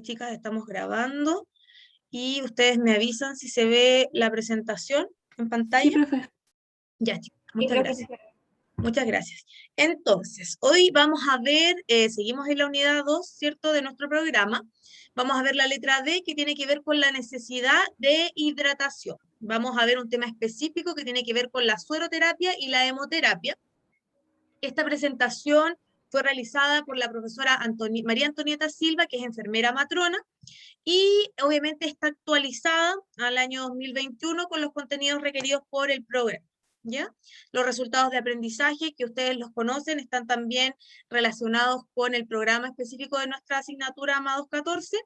Chicas, estamos grabando y ustedes me avisan si se ve la presentación en Sí, pantalla. profe. Ya, chicas, Sí, muchas profe. gracias. Muchas gracias. Entonces, hoy vamos a ver, seguimos en la unidad 2, ¿cierto?, de nuestro programa. Vamos a ver la letra D, que tiene que ver con la necesidad de hidratación. Vamos a ver un tema específico que tiene que ver con la sueroterapia y la hemoterapia. Esta presentación fue realizada por la profesora María Antonieta Silva, que es enfermera matrona, y obviamente está actualizada al año 2021 con los contenidos requeridos por el programa. ¿Ya? Los resultados de aprendizaje que ustedes los conocen están también relacionados con el programa específico de nuestra asignatura AMA 214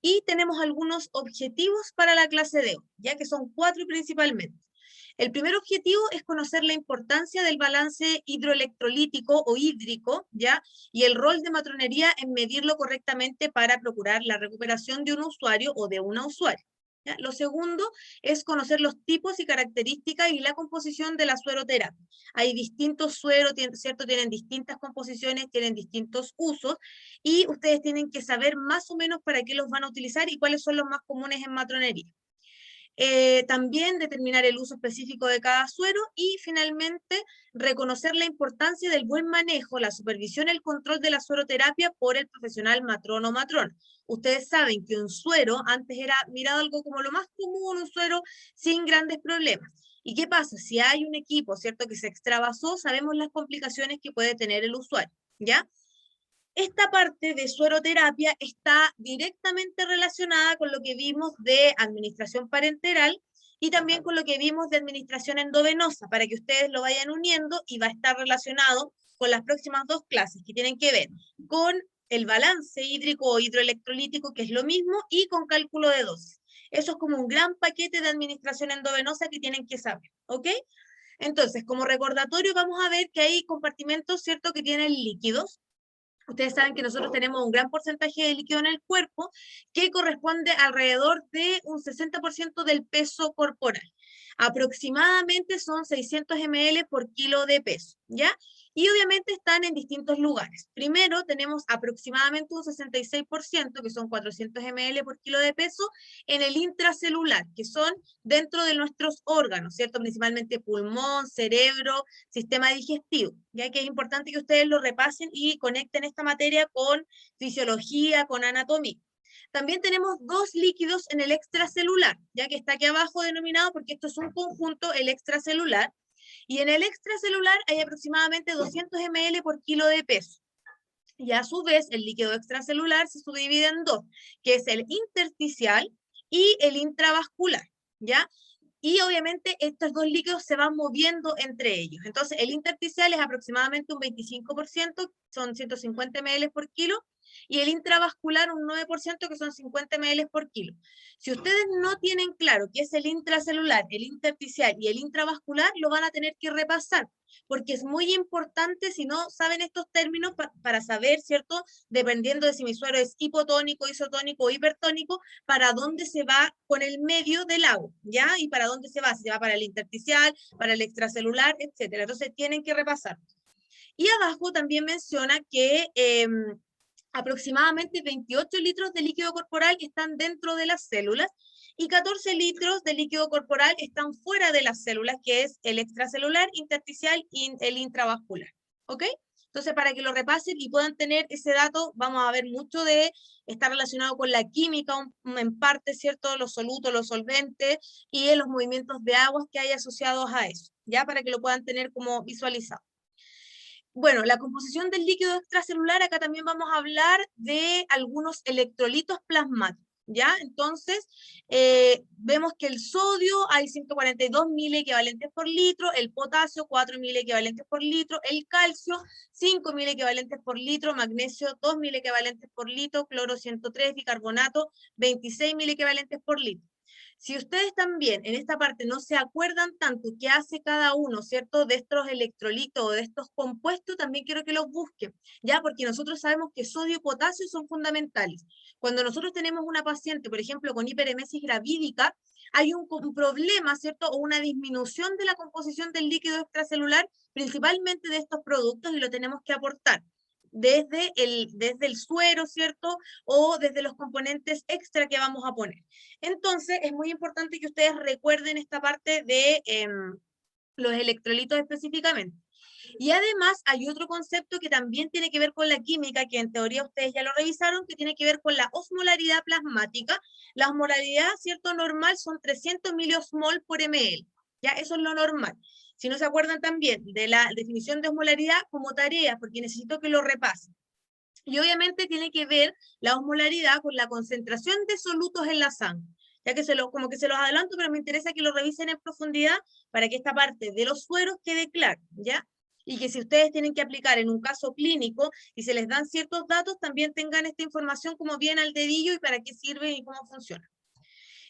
y tenemos algunos objetivos para la clase de hoy, ya que son 4 principalmente. El primer objetivo es conocer la importancia del balance hidroelectrolítico o hídrico, ¿ya? Y el rol de matronería en medirlo correctamente para procurar la recuperación de un usuario o de una usuaria. ¿Ya? Lo segundo es conocer los tipos y características y la composición de la sueroterapia. Hay distintos sueros, ¿cierto? Tienen distintas composiciones, tienen distintos usos, y ustedes tienen que saber más o menos para qué los van a utilizar y cuáles son los más comunes en matronería. También determinar el uso específico de cada suero y finalmente reconocer la importancia del buen manejo, la supervisión y el control de la sueroterapia por el profesional matrono o matrona. Ustedes saben que un suero antes era mirado algo como lo más común, un suero sin grandes problemas. ¿Y qué pasa? Si hay un equipo, ¿cierto?, que se extravasó, sabemos las complicaciones que puede tener el usuario, ¿ya? Esta parte de sueroterapia está directamente relacionada con lo que vimos de administración parenteral y también con lo que vimos de administración endovenosa, para que ustedes lo vayan uniendo, y va a estar relacionado con las próximas 2 clases que tienen que ver con el balance hídrico o hidroelectrolítico, que es lo mismo, y con cálculo de dosis. Eso es como un gran paquete de administración endovenosa que tienen que saber, ¿ok? Entonces, como recordatorio, vamos a ver que hay compartimentos, ¿cierto?, que tienen líquidos. Ustedes saben que nosotros tenemos un gran porcentaje de líquido en el cuerpo que corresponde alrededor de un 60% del peso corporal. Aproximadamente son 600 ml por kilo de peso, ¿ya? Y obviamente están en distintos lugares. Primero tenemos aproximadamente un 66%, que son 400 ml por kilo de peso, en el intracelular, que son dentro de nuestros órganos, ¿cierto? Principalmente pulmón, cerebro, sistema digestivo, ya que es importante que ustedes lo repasen y conecten esta materia con fisiología, con anatomía. También tenemos 2 líquidos en el extracelular, ya que está aquí abajo denominado porque esto es un conjunto, el extracelular, y en el extracelular hay aproximadamente 200 ml por kilo de peso. Y a su vez, el líquido extracelular se subdivide en 2, que es el intersticial y el intravascular, ¿ya? Y obviamente estos 2 líquidos se van moviendo entre ellos. Entonces, el intersticial es aproximadamente un 25%, son 150 ml por kilo, y el intravascular un 9%, que son 50 ml por kilo. Si ustedes no tienen claro qué es el intracelular, el intersticial y el intravascular, lo van a tener que repasar, porque es muy importante, si no saben estos términos, para saber, ¿cierto?, dependiendo de si mi suero es hipotónico, isotónico o hipertónico, para dónde se va con el medio del agua, ¿ya? Y para dónde se va, si se va para el intersticial, para el extracelular, etcétera. Entonces tienen que repasar. Y abajo también menciona que aproximadamente 28 litros de líquido corporal están dentro de las células y 14 litros de líquido corporal están fuera de las células, que es el extracelular, intersticial y el intravascular. ¿Ok? Entonces, para que lo repasen y puedan tener ese dato, vamos a ver mucho de estar relacionado con la química, en parte, ¿cierto? Los solutos, los solventes y los movimientos de aguas que hay asociados a eso, ya para que lo puedan tener como visualizado. Bueno, la composición del líquido extracelular, acá también vamos a hablar de algunos electrolitos plasmáticos, ¿ya? Entonces, vemos que el sodio hay 142 mil equivalentes por litro, el potasio 4 mil equivalentes por litro, el calcio 5 mil equivalentes por litro, magnesio 2 mil equivalentes por litro, cloro 103, bicarbonato 26 mil equivalentes por litro. Si ustedes también en esta parte no se acuerdan tanto qué hace cada uno, ¿cierto?, de estos electrolitos o de estos compuestos, también quiero que los busquen, ¿ya? Porque nosotros sabemos que sodio y potasio son fundamentales. Cuando nosotros tenemos una paciente, por ejemplo, con hiperemesis gravídica, hay un problema, ¿cierto?, o una disminución de la composición del líquido extracelular, principalmente de estos productos, y lo tenemos que aportar. desde el suero, ¿cierto? O desde los componentes extra que vamos a poner. Entonces, es muy importante que ustedes recuerden esta parte de los electrolitos específicamente. Y además hay otro concepto que también tiene que ver con la química, que en teoría ustedes ya lo revisaron, que tiene que ver con la osmolaridad plasmática. La osmolaridad, ¿cierto? Normal son 300 miliosmol por ml. Ya, eso es lo normal. Si no se acuerdan también de la definición de osmolaridad como tarea, porque necesito que lo repasen. Y obviamente tiene que ver la osmolaridad con la concentración de solutos en la sangre. Ya que como que se los adelanto, pero me interesa que lo revisen en profundidad para que esta parte de los sueros quede clara, ¿ya? Y que si ustedes tienen que aplicar en un caso clínico y se les dan ciertos datos, también tengan esta información como bien al dedillo y para qué sirve y cómo funciona.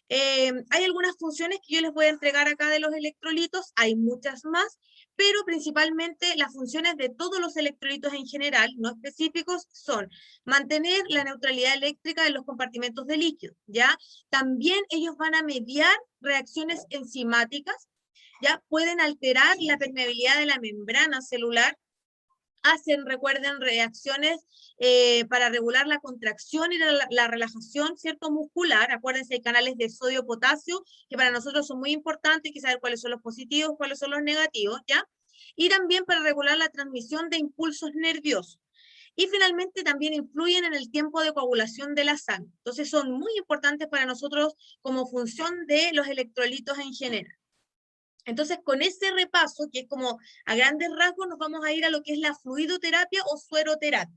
Hay algunas funciones que yo les voy a entregar acá de los electrolitos, hay muchas más, pero principalmente las funciones de todos los electrolitos en general, no específicos, son mantener la neutralidad eléctrica de los compartimentos de líquido, ¿ya? También ellos van a mediar reacciones enzimáticas, ¿ya? Pueden alterar la permeabilidad de la membrana celular, hacen, recuerden, reacciones para regular la contracción y la relajación, ¿cierto? Muscular. Acuérdense, hay canales de sodio-potasio, que para nosotros son muy importantes, hay que saber cuáles son los positivos, cuáles son los negativos, ¿ya? Y también para regular la transmisión de impulsos nerviosos. Y finalmente también influyen en el tiempo de coagulación de la sangre. Entonces son muy importantes para nosotros como función de los electrolitos en general. Entonces, con ese repaso, que es como a grandes rasgos, nos vamos a ir a lo que es la fluidoterapia o sueroterapia,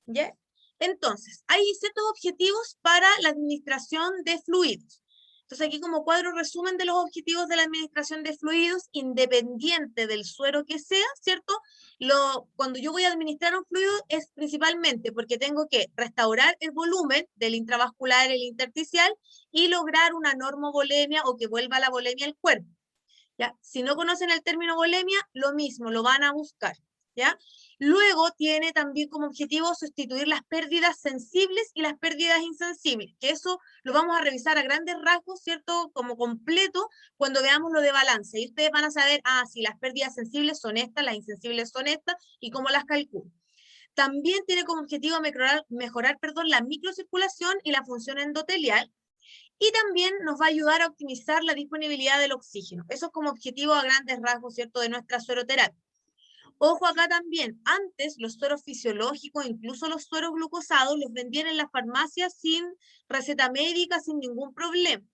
¿ya? Entonces, hay ciertos objetivos para la administración de fluidos. Entonces, aquí como cuadro resumen de los objetivos de la administración de fluidos, independiente del suero que sea, ¿cierto? Cuando yo voy a administrar un fluido es principalmente porque tengo que restaurar el volumen del intravascular, el intersticial, y lograr una normovolemia o que vuelva la volemia al cuerpo. ¿Ya? Si no conocen el término volemia, lo mismo, lo van a buscar, ¿ya? Luego tiene también como objetivo sustituir las pérdidas sensibles y las pérdidas insensibles, que eso lo vamos a revisar a grandes rasgos, ¿cierto? Como completo, cuando veamos lo de balance. Y ustedes van a saber, si las pérdidas sensibles son estas, las insensibles son estas, y cómo las calculo. También tiene como objetivo mejorar la microcirculación y la función endotelial, y también nos va a ayudar a optimizar la disponibilidad del oxígeno. Eso es como objetivo a grandes rasgos, ¿cierto?, de nuestra sueroterapia. Ojo acá también, antes los sueros fisiológicos, incluso los sueros glucosados, los vendían en las farmacias sin receta médica, sin ningún problema.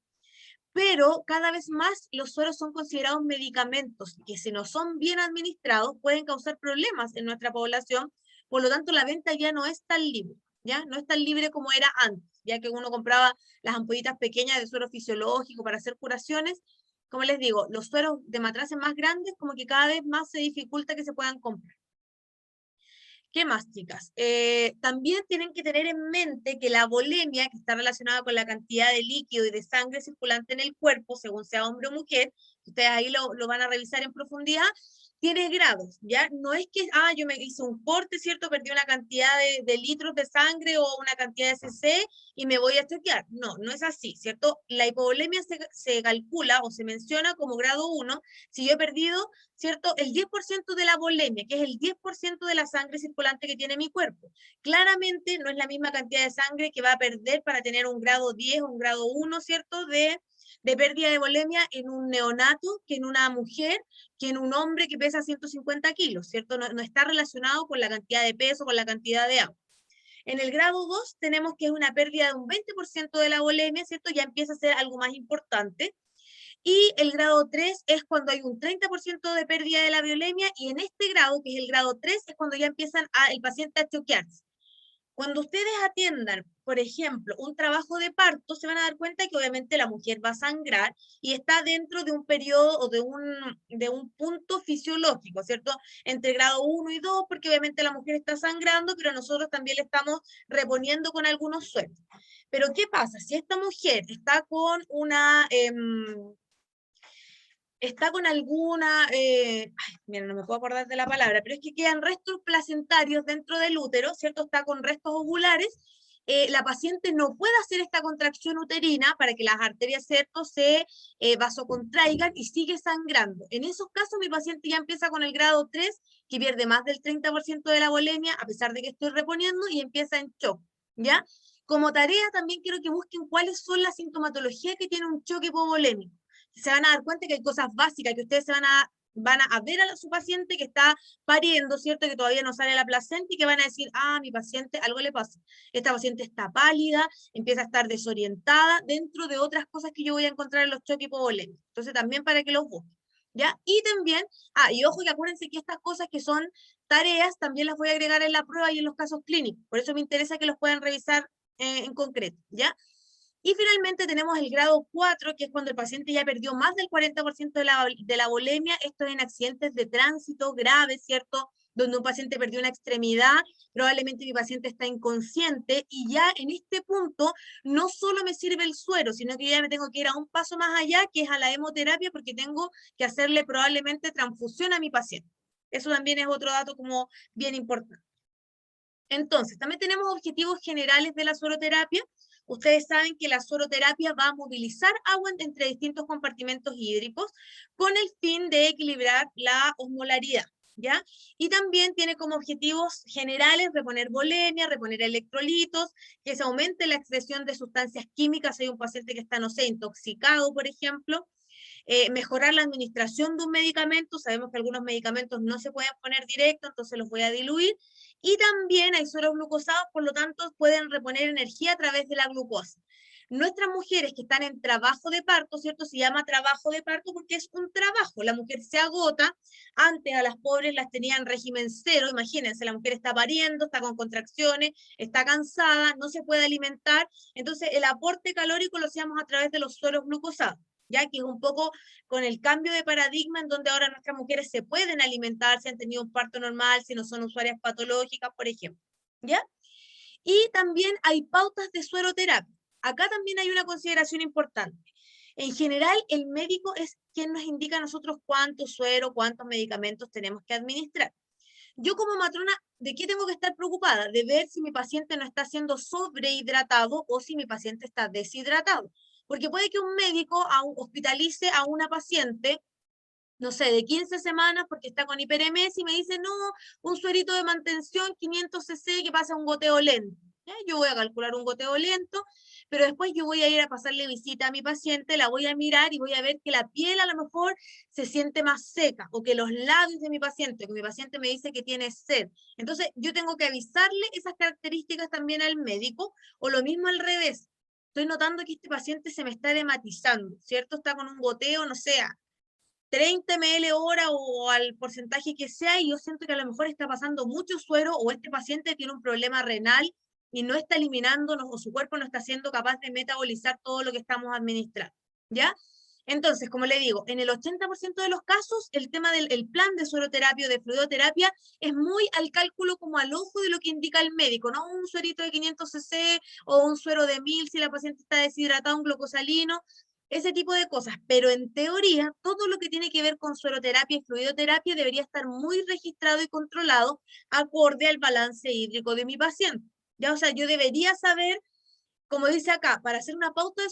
Pero cada vez más los sueros son considerados medicamentos que si no son bien administrados pueden causar problemas en nuestra población, por lo tanto la venta ya no es tan libre, ¿ya? No es tan libre como era antes, ya que uno compraba las ampollitas pequeñas de suero fisiológico para hacer curaciones. Como les digo, los sueros de matraces más grandes como que cada vez más se dificulta que se puedan comprar. ¿Qué más, chicas? También tienen que tener en mente que la volemia, que está relacionada con la cantidad de líquido y de sangre circulante en el cuerpo, según sea hombre o mujer, ustedes ahí lo van a revisar en profundidad, tiene grados, ¿ya? No es que, yo me hice un corte, ¿cierto? Perdí una cantidad de litros de sangre o una cantidad de cc y me voy a chequear. No, no es así, ¿cierto? La hipovolemia se calcula o se menciona como grado 1 si yo he perdido, ¿cierto? El 10% de la volemia, que es el 10% de la sangre circulante que tiene mi cuerpo. Claramente no es la misma cantidad de sangre que va a perder para tener un grado 10 o un grado 1, ¿cierto? De pérdida de volemia en un neonato que en una mujer, que en un hombre que pesa 150 kilos, ¿cierto? No está relacionado con la cantidad de peso, con la cantidad de agua. En el grado 2 tenemos que es una pérdida de un 20% de la volemia, ¿cierto? Ya empieza a ser algo más importante. Y el grado 3 es cuando hay un 30% de pérdida de la volemia, y en este grado, que es el grado 3, es cuando ya empiezan el paciente a choquearse. Cuando ustedes atiendan, por ejemplo, un trabajo de parto, se van a dar cuenta que obviamente la mujer va a sangrar y está dentro de un periodo o de un punto fisiológico, ¿cierto? Entre grado 1 y 2, porque obviamente la mujer está sangrando, pero nosotros también le estamos reponiendo con algunos sueros. Pero ¿qué pasa? Si esta mujer está con está con alguna, mira, no me puedo acordar de la palabra, pero es que quedan restos placentarios dentro del útero, ¿cierto? Está con restos ovulares, la paciente no puede hacer esta contracción uterina para que las arterias, ¿cierto?, se vasocontraigan y sigue sangrando. En esos casos mi paciente ya empieza con el grado 3, que pierde más del 30% de la volemia, a pesar de que estoy reponiendo, y empieza en shock, ¿ya? Como tarea también quiero que busquen cuáles son las sintomatologías que tiene un choque hipovolémico. Se van a dar cuenta que hay cosas básicas que ustedes van a ver a su paciente que está pariendo, ¿cierto? Que todavía no sale la placenta y que van a decir, ah, mi paciente, algo le pasa. Esta paciente está pálida, empieza a estar desorientada, dentro de otras cosas que yo voy a encontrar en los choques hipovolémicos. Entonces también para que los busquen, ¿ya? Y también, y ojo que acuérdense que estas cosas que son tareas también las voy a agregar en la prueba y en los casos clínicos. Por eso me interesa que los puedan revisar en concreto, ¿ya? Y finalmente tenemos el grado 4, que es cuando el paciente ya perdió más del 40% de la volemia. Esto es en accidentes de tránsito graves, ¿cierto? Donde un paciente perdió una extremidad, probablemente mi paciente está inconsciente, y ya en este punto no solo me sirve el suero, sino que ya me tengo que ir a un paso más allá, que es a la hemoterapia, porque tengo que hacerle probablemente transfusión a mi paciente. Eso también es otro dato como bien importante. Entonces, también tenemos objetivos generales de la sueroterapia. Ustedes saben que la sueroterapia va a movilizar agua entre distintos compartimentos hídricos con el fin de equilibrar la osmolaridad, ¿ya? Y también tiene como objetivos generales reponer volemia, reponer electrolitos, que se aumente la excreción de sustancias químicas si hay un paciente que está, no sé, intoxicado, por ejemplo. Mejorar la administración de un medicamento. Sabemos que algunos medicamentos no se pueden poner directo, entonces los voy a diluir. Y también hay sueros glucosados, por lo tanto pueden reponer energía a través de la glucosa. Nuestras mujeres que están en trabajo de parto, ¿cierto? Se llama trabajo de parto porque es un trabajo. La mujer se agota. Antes a las pobres las tenían en régimen cero. Imagínense, la mujer está pariendo, está con contracciones, está cansada, no se puede alimentar. Entonces el aporte calórico lo hacíamos a través de los sueros glucosados, ya que es un poco con el cambio de paradigma en donde ahora nuestras mujeres se pueden alimentar si han tenido un parto normal, si no son usuarias patológicas, por ejemplo, ¿ya? Y también hay pautas de sueroterapia. Acá también hay una consideración importante. En general, el médico es quien nos indica a nosotros cuánto suero, cuántos medicamentos tenemos que administrar. Yo como matrona, ¿de qué tengo que estar preocupada? De ver si mi paciente no está siendo sobrehidratado o si mi paciente está deshidratado. Porque puede que un médico hospitalice a una paciente, no sé, de 15 semanas porque está con hiperemesis y me dice, no, un suerito de mantención 500 cc que pasa un goteo lento. ¿Ya? Yo voy a calcular un goteo lento, pero después yo voy a ir a pasarle visita a mi paciente, la voy a mirar y voy a ver que la piel a lo mejor se siente más seca, o que los labios de mi paciente, que mi paciente me dice que tiene sed. Entonces yo tengo que avisarle esas características también al médico, o lo mismo al revés. Estoy notando que este paciente se me está edematizando, ¿cierto? Está con un goteo, no sé, 30 ml hora o al porcentaje que sea, y yo siento que a lo mejor está pasando mucho suero, o este paciente tiene un problema renal y no está eliminando, o su cuerpo no está siendo capaz de metabolizar todo lo que estamos administrando, ¿ya? Entonces, como le digo, en el 80% de los casos, el tema del plan de sueroterapia o de fluidoterapia es muy al cálculo como al ojo de lo que indica el médico, no un suerito de 500 cc o un suero de 1000 si la paciente está deshidratada, un glucosalino, ese tipo de cosas. Pero en teoría, todo lo que tiene que ver con sueroterapia y fluidoterapia debería estar muy registrado y controlado acorde al balance hídrico de mi paciente. Ya, o sea, yo debería saber, como dice acá, para hacer una pauta de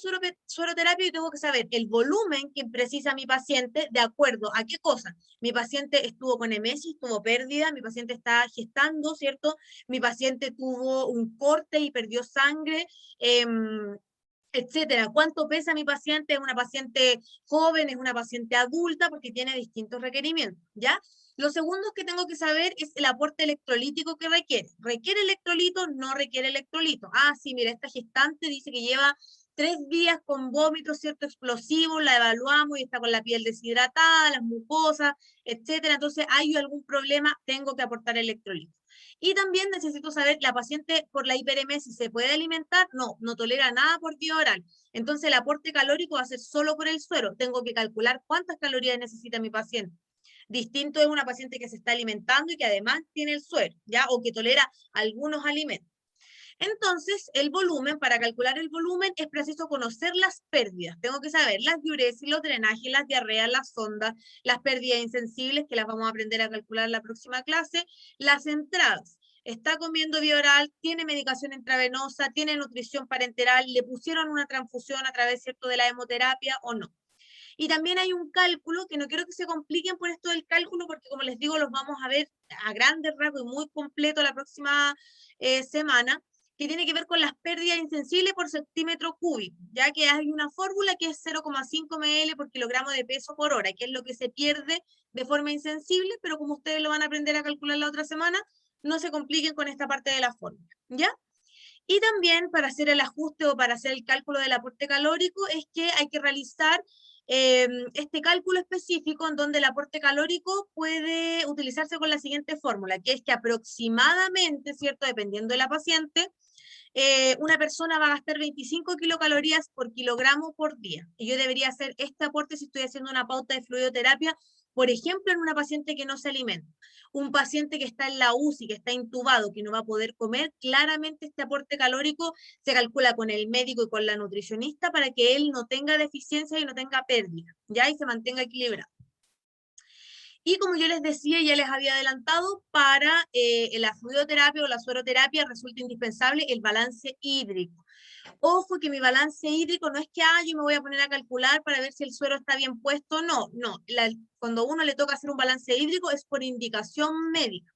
sueroterapia yo tengo que saber el volumen que precisa mi paciente de acuerdo a qué cosa. Mi paciente estuvo con emesis, tuvo pérdida, mi paciente está gestando, ¿cierto? Mi paciente tuvo un corte y perdió sangre, etcétera. ¿Cuánto pesa mi paciente? ¿Es una paciente joven? ¿Es una paciente adulta? Porque tiene distintos requerimientos, ¿ya? Lo segundo que tengo que saber es el aporte electrolítico que requiere. ¿Requiere electrolito? ¿No requiere electrolito? Ah, sí, mira, esta gestante dice que lleva 3 días con vómitos, ¿cierto? Explosivos, la evaluamos y está con la piel deshidratada, las mucosas, etcétera. Entonces, ¿hay algún problema? Tengo que aportar electrolito. Y también necesito saber, ¿la paciente por la hiperemesis se puede alimentar? No, no tolera nada por vía oral. Entonces el aporte calórico va a ser solo por el suero. Tengo que calcular cuántas calorías necesita mi paciente. Distinto es una paciente que se está alimentando y que además tiene el suero, ¿ya? O que tolera algunos alimentos. Entonces, el volumen, para calcular el volumen, es preciso conocer las pérdidas. Tengo que saber las diuresis, los drenajes, las diarreas, las sondas, las pérdidas insensibles, que las vamos a aprender a calcular en la próxima clase, las entradas. está comiendo vía oral, tiene medicación intravenosa, tiene nutrición parenteral, le pusieron una transfusión a través, ¿cierto?, de la hemoterapia o no. Y también hay un cálculo, que no quiero que se compliquen por esto del cálculo, porque como les digo, los vamos a ver a grandes rasgos y muy completo la próxima semana, que tiene que ver con las pérdidas insensibles por centímetro cúbico, ya que hay una fórmula que es 0,5 ml por kilogramo de peso por hora, que es lo que se pierde de forma insensible, pero como ustedes lo van a aprender a calcular la otra semana, no se compliquen con esta parte de la fórmula, ¿ya? Y también para hacer el ajuste o para hacer el cálculo del aporte calórico es que hay que realizar este cálculo específico en donde el aporte calórico puede utilizarse con la siguiente fórmula, que es que aproximadamente, ¿cierto?, dependiendo de la paciente, una persona va a gastar 25 kilocalorías por kilogramo por día. Y yo debería hacer este aporte si estoy haciendo una pauta de fluidoterapia, por ejemplo, en una paciente que no se alimenta. Un paciente que está en la UCI, que está intubado, que no va a poder comer, claramente este aporte calórico se calcula con el médico y con la nutricionista para que él no tenga deficiencia y no tenga pérdida, ¿ya? Y se mantenga equilibrado. Y como yo les decía, ya les había adelantado, para la fluidoterapia o la sueroterapia resulta indispensable el balance hídrico. Ojo que mi balance hídrico no es que yo me voy a poner a calcular para ver si el suero está bien puesto, no, cuando uno le toca hacer un balance hídrico es por indicación médica.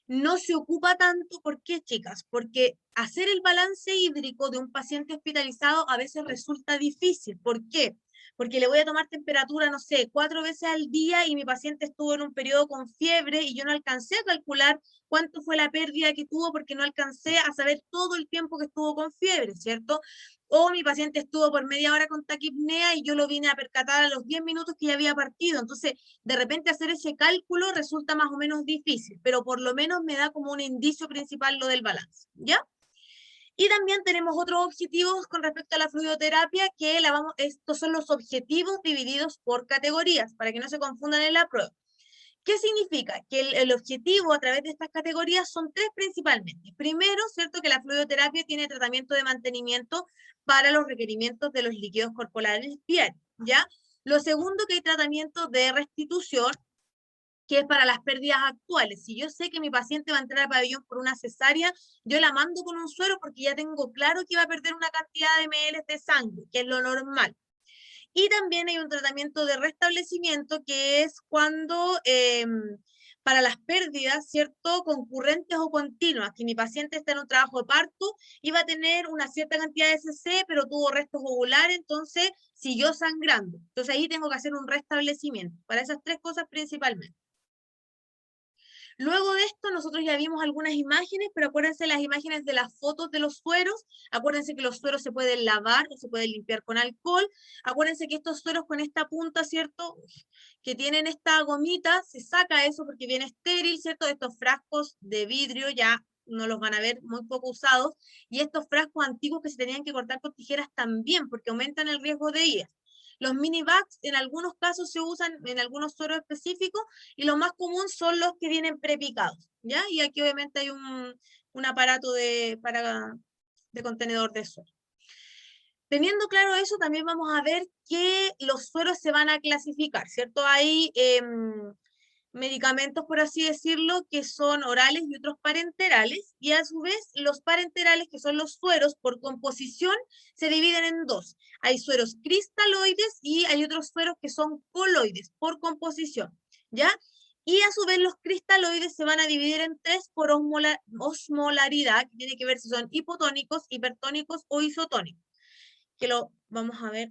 No se ocupa tanto, ¿por qué, chicas? Porque hacer el balance hídrico de un paciente hospitalizado a veces resulta difícil. ¿Por qué? Porque le voy a tomar temperatura, no sé, 4 veces al día y mi paciente estuvo en un periodo con fiebre y yo no alcancé a calcular cuánto fue la pérdida que tuvo porque no alcancé a saber todo el tiempo que estuvo con fiebre, ¿cierto? O mi paciente estuvo por media hora con taquipnea y yo lo vine a percatar a los 10 minutos que ya había partido. Entonces, de repente hacer ese cálculo resulta más o menos difícil, pero por lo menos me da como un indicio principal lo del balance, ¿ya? Y también tenemos otros objetivos con respecto a la fluidoterapia, que estos son los objetivos divididos por categorías, para que no se confundan en la prueba. ¿Qué significa? Que el objetivo a través de estas categorías son tres principalmente. Primero, ¿cierto?, que la fluidoterapia tiene tratamiento de mantenimiento para los requerimientos de los líquidos corporales diarios, ¿ya? Lo segundo, que hay tratamiento de restitución, que es para las pérdidas actuales. Si yo sé que mi paciente va a entrar al pabellón por una cesárea, yo la mando con un suero porque ya tengo claro que va a perder una cantidad de ml de sangre, que es lo normal. Y también hay un tratamiento de restablecimiento, que es cuando, para las pérdidas, ¿cierto?, concurrentes o continuas, que mi paciente está en un trabajo de parto y va a tener una cierta cantidad de SC, pero tuvo restos ovulares, entonces siguió sangrando. Entonces ahí tengo que hacer un restablecimiento, para esas tres cosas principalmente. Luego de esto, nosotros ya vimos algunas imágenes, pero acuérdense las imágenes de las fotos de los sueros. Acuérdense que los sueros se pueden lavar o se pueden limpiar con alcohol. Acuérdense que estos sueros con esta punta, ¿cierto?, que tienen esta gomita, se saca eso porque viene estéril, ¿cierto? Estos frascos de vidrio ya no los van a ver, muy poco usados. Y estos frascos antiguos que se tenían que cortar con tijeras también, porque aumentan el riesgo de IES. Los mini bags en algunos casos se usan en algunos sueros específicos, y lo más común son los que vienen prepicados, ¿ya? Y aquí obviamente hay un aparato de contenedor de suero. Teniendo claro eso, también vamos a ver que los sueros se van a clasificar, ¿cierto? Hay medicamentos, por así decirlo, que son orales y otros parenterales, y a su vez los parenterales, que son los sueros por composición, se dividen en dos. Hay sueros cristaloides y hay otros sueros que son coloides por composición, ¿ya? Y a su vez los cristaloides se van a dividir en tres por osmolaridad, que tiene que ver si son hipotónicos, hipertónicos o isotónicos, que lo vamos a ver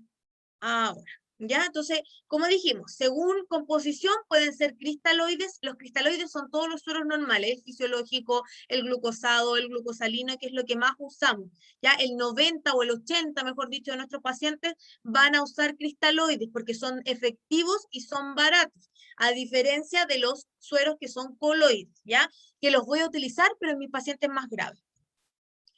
ahora. ¿Ya? Entonces, como dijimos, según composición pueden ser cristaloides. Los cristaloides son todos los sueros normales, el fisiológico, el glucosado, el glucosalino, que es lo que más usamos. Ya el 90 o el 80, mejor dicho, de nuestros pacientes van a usar cristaloides porque son efectivos y son baratos, a diferencia de los sueros que son coloides, ¿ya? Que los voy a utilizar, pero en mis pacientes más graves.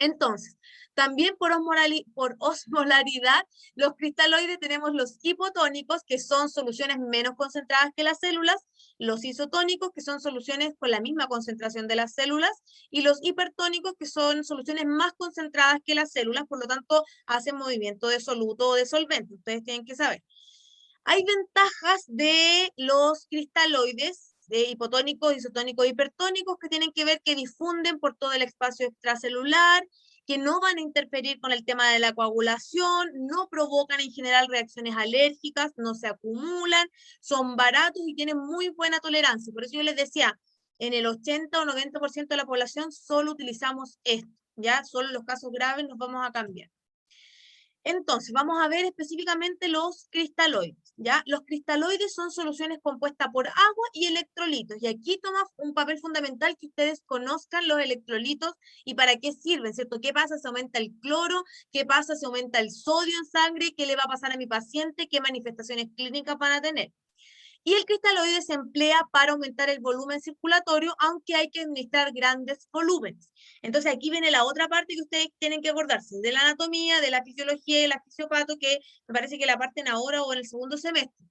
Entonces, también por osmolaridad, los cristaloides tenemos los hipotónicos, que son soluciones menos concentradas que las células, los isotónicos, que son soluciones con la misma concentración de las células, y los hipertónicos, que son soluciones más concentradas que las células, por lo tanto, hacen movimiento de soluto o de solvente. Ustedes tienen que saber. Hay ventajas de los cristaloides, hipotónicos, isotónicos, hipertónicos, que tienen que ver que difunden por todo el espacio extracelular, que no van a interferir con el tema de la coagulación, no provocan en general reacciones alérgicas, no se acumulan, son baratos y tienen muy buena tolerancia. Por eso yo les decía, en el 80 o 90% de la población solo utilizamos esto, ¿ya? Solo en los casos graves nos vamos a cambiar. Entonces, vamos a ver específicamente los cristaloides, ¿ya? Los cristaloides son soluciones compuestas por agua y electrolitos, y aquí toma un papel fundamental que ustedes conozcan los electrolitos y para qué sirven, ¿cierto? ¿Qué pasa si aumenta el cloro? ¿Qué pasa si aumenta el sodio en sangre? ¿Qué le va a pasar a mi paciente? ¿Qué manifestaciones clínicas van a tener? Y el cristaloide se emplea para aumentar el volumen circulatorio, aunque hay que administrar grandes volúmenes. Entonces aquí viene la otra parte que ustedes tienen que acordarse, de la anatomía, de la fisiología y la fisiopato, que me parece que la parten ahora o en el segundo semestre.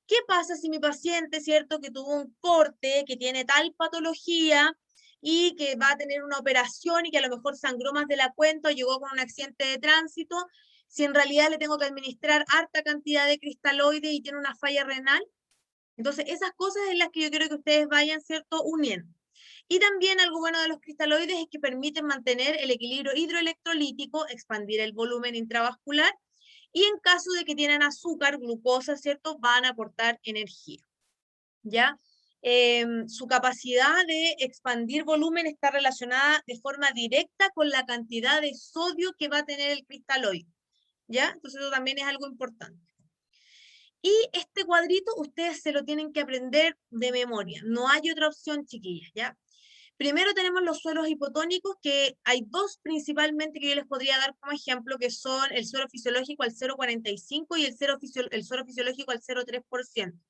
¿Qué pasa si mi paciente, cierto, que tuvo un corte, que tiene tal patología y que va a tener una operación y que a lo mejor sangró más de la cuenta o llegó con un accidente de tránsito, si en realidad le tengo que administrar harta cantidad de cristaloides y tiene una falla renal? Entonces, esas cosas es las que yo quiero que ustedes vayan, ¿cierto?, uniendo. Y también algo bueno de los cristaloides es que permiten mantener el equilibrio hidroelectrolítico, expandir el volumen intravascular, y en caso de que tienen azúcar, glucosa, ¿cierto?, van a aportar energía, ¿ya? Su capacidad de expandir volumen está relacionada de forma directa con la cantidad de sodio que va a tener el cristaloide, ¿ya? Entonces eso también es algo importante. Y este cuadrito ustedes se lo tienen que aprender de memoria. No hay otra opción, chiquillas, ¿ya? Primero tenemos los sueros hipotónicos, que hay dos principalmente que yo les podría dar como ejemplo, que son el suero fisiológico al 0,45 y el suero fisiológico al 0,3%.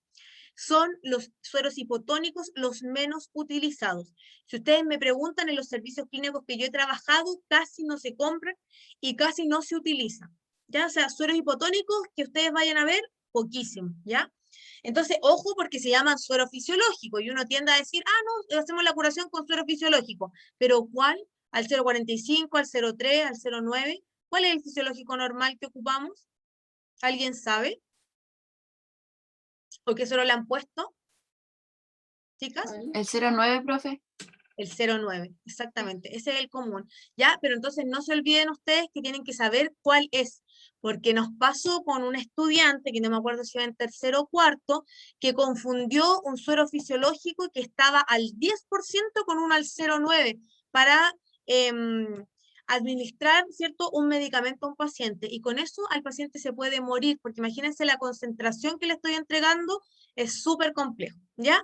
Son los sueros hipotónicos los menos utilizados. Si ustedes me preguntan, en los servicios clínicos que yo he trabajado, casi no se compran y casi no se utilizan. ¿Ya? O sea, sueros hipotónicos que ustedes vayan a ver, poquísimo, ¿ya? Entonces, ojo, porque se llaman suero fisiológico y uno tiende a decir, ah, no, hacemos la curación con suero fisiológico, pero ¿cuál? ¿Al 0,45, al 0,3, al 0,9? ¿Cuál es el fisiológico normal que ocupamos? ¿Alguien sabe? ¿Por qué solo le han puesto, chicas? El 09, profe. El 0,9, exactamente, ese es el común, ¿ya? Pero entonces no se olviden ustedes que tienen que saber cuál es, porque nos pasó con un estudiante, que no me acuerdo si iba en tercero o cuarto, que confundió un suero fisiológico que estaba al 10% con uno al 0,9 para administrar, ¿cierto?, un medicamento a un paciente, y con eso al paciente se puede morir, porque imagínense la concentración que le estoy entregando, es súper complejo, ¿ya?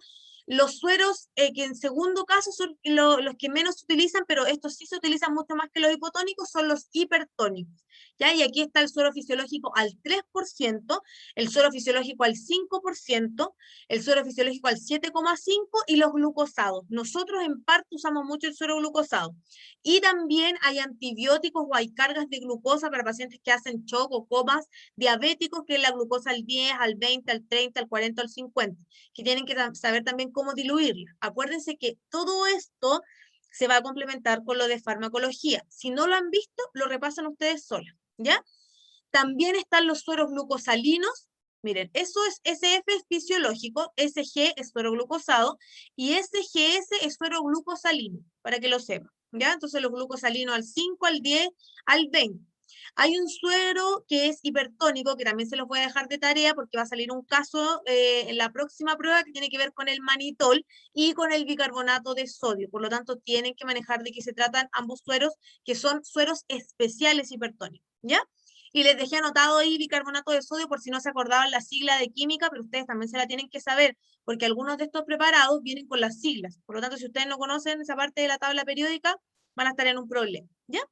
Los sueros, que en segundo caso son los que menos se utilizan, pero estos sí se utilizan mucho más que los hipotónicos, son los hipertónicos, ¿ya? Y aquí está el suero fisiológico al 3%, el suero fisiológico al 5%, el suero fisiológico al 7,5% y los glucosados. Nosotros en parte usamos mucho el suero glucosado. Y también hay antibióticos o hay cargas de glucosa para pacientes que hacen shock o comas diabéticos, que es la glucosa al 10, al 20, al 30, al 40, al 50, que tienen que saber también cómo diluirla. Acuérdense que todo esto se va a complementar con lo de farmacología. Si no lo han visto, lo repasan ustedes solos, ¿ya? También están los sueros glucosalinos. Miren, eso es SF es fisiológico, SG es suero glucosado y SGS es suero glucosalino, para que lo sepan, ¿ya? Entonces los glucosalinos al 5, al 10, al 20. Hay un suero que es hipertónico, que también se los voy a dejar de tarea porque va a salir un caso en la próxima prueba que tiene que ver con el manitol y con el bicarbonato de sodio. Por lo tanto, tienen que manejar de qué se tratan ambos sueros, que son sueros especiales hipertónicos, ¿ya? Y les dejé anotado ahí bicarbonato de sodio por si no se acordaban la sigla de química, pero ustedes también se la tienen que saber, porque algunos de estos preparados vienen con las siglas. Por lo tanto, si ustedes no conocen esa parte de la tabla periódica, van a estar en un problema, ¿ya?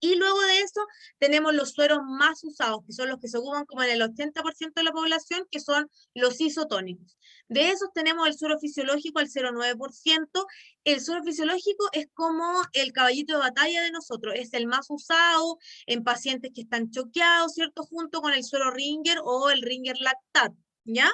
Y luego de eso tenemos los sueros más usados, que son los que se ocupan como en el 80% de la población, que son los isotónicos. De esos tenemos el suero fisiológico al 0,9%. El suero fisiológico es como el caballito de batalla de nosotros, es el más usado en pacientes que están choqueados, ¿cierto? Junto con el suero Ringer o el Ringer lactato, ¿ya?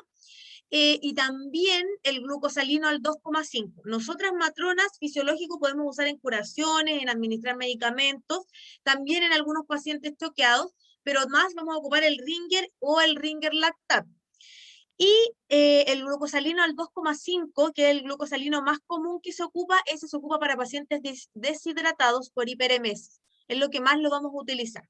Y también el glucosalino al 2,5. Nosotras matronas fisiológico podemos usar en curaciones, en administrar medicamentos, también en algunos pacientes choqueados, pero más vamos a ocupar el Ringer o el Ringer lactato. Y el glucosalino al 2,5, que es el glucosalino más común que se ocupa, ese se ocupa para pacientes deshidratados por hiperemesis. Es lo que más lo vamos a utilizar.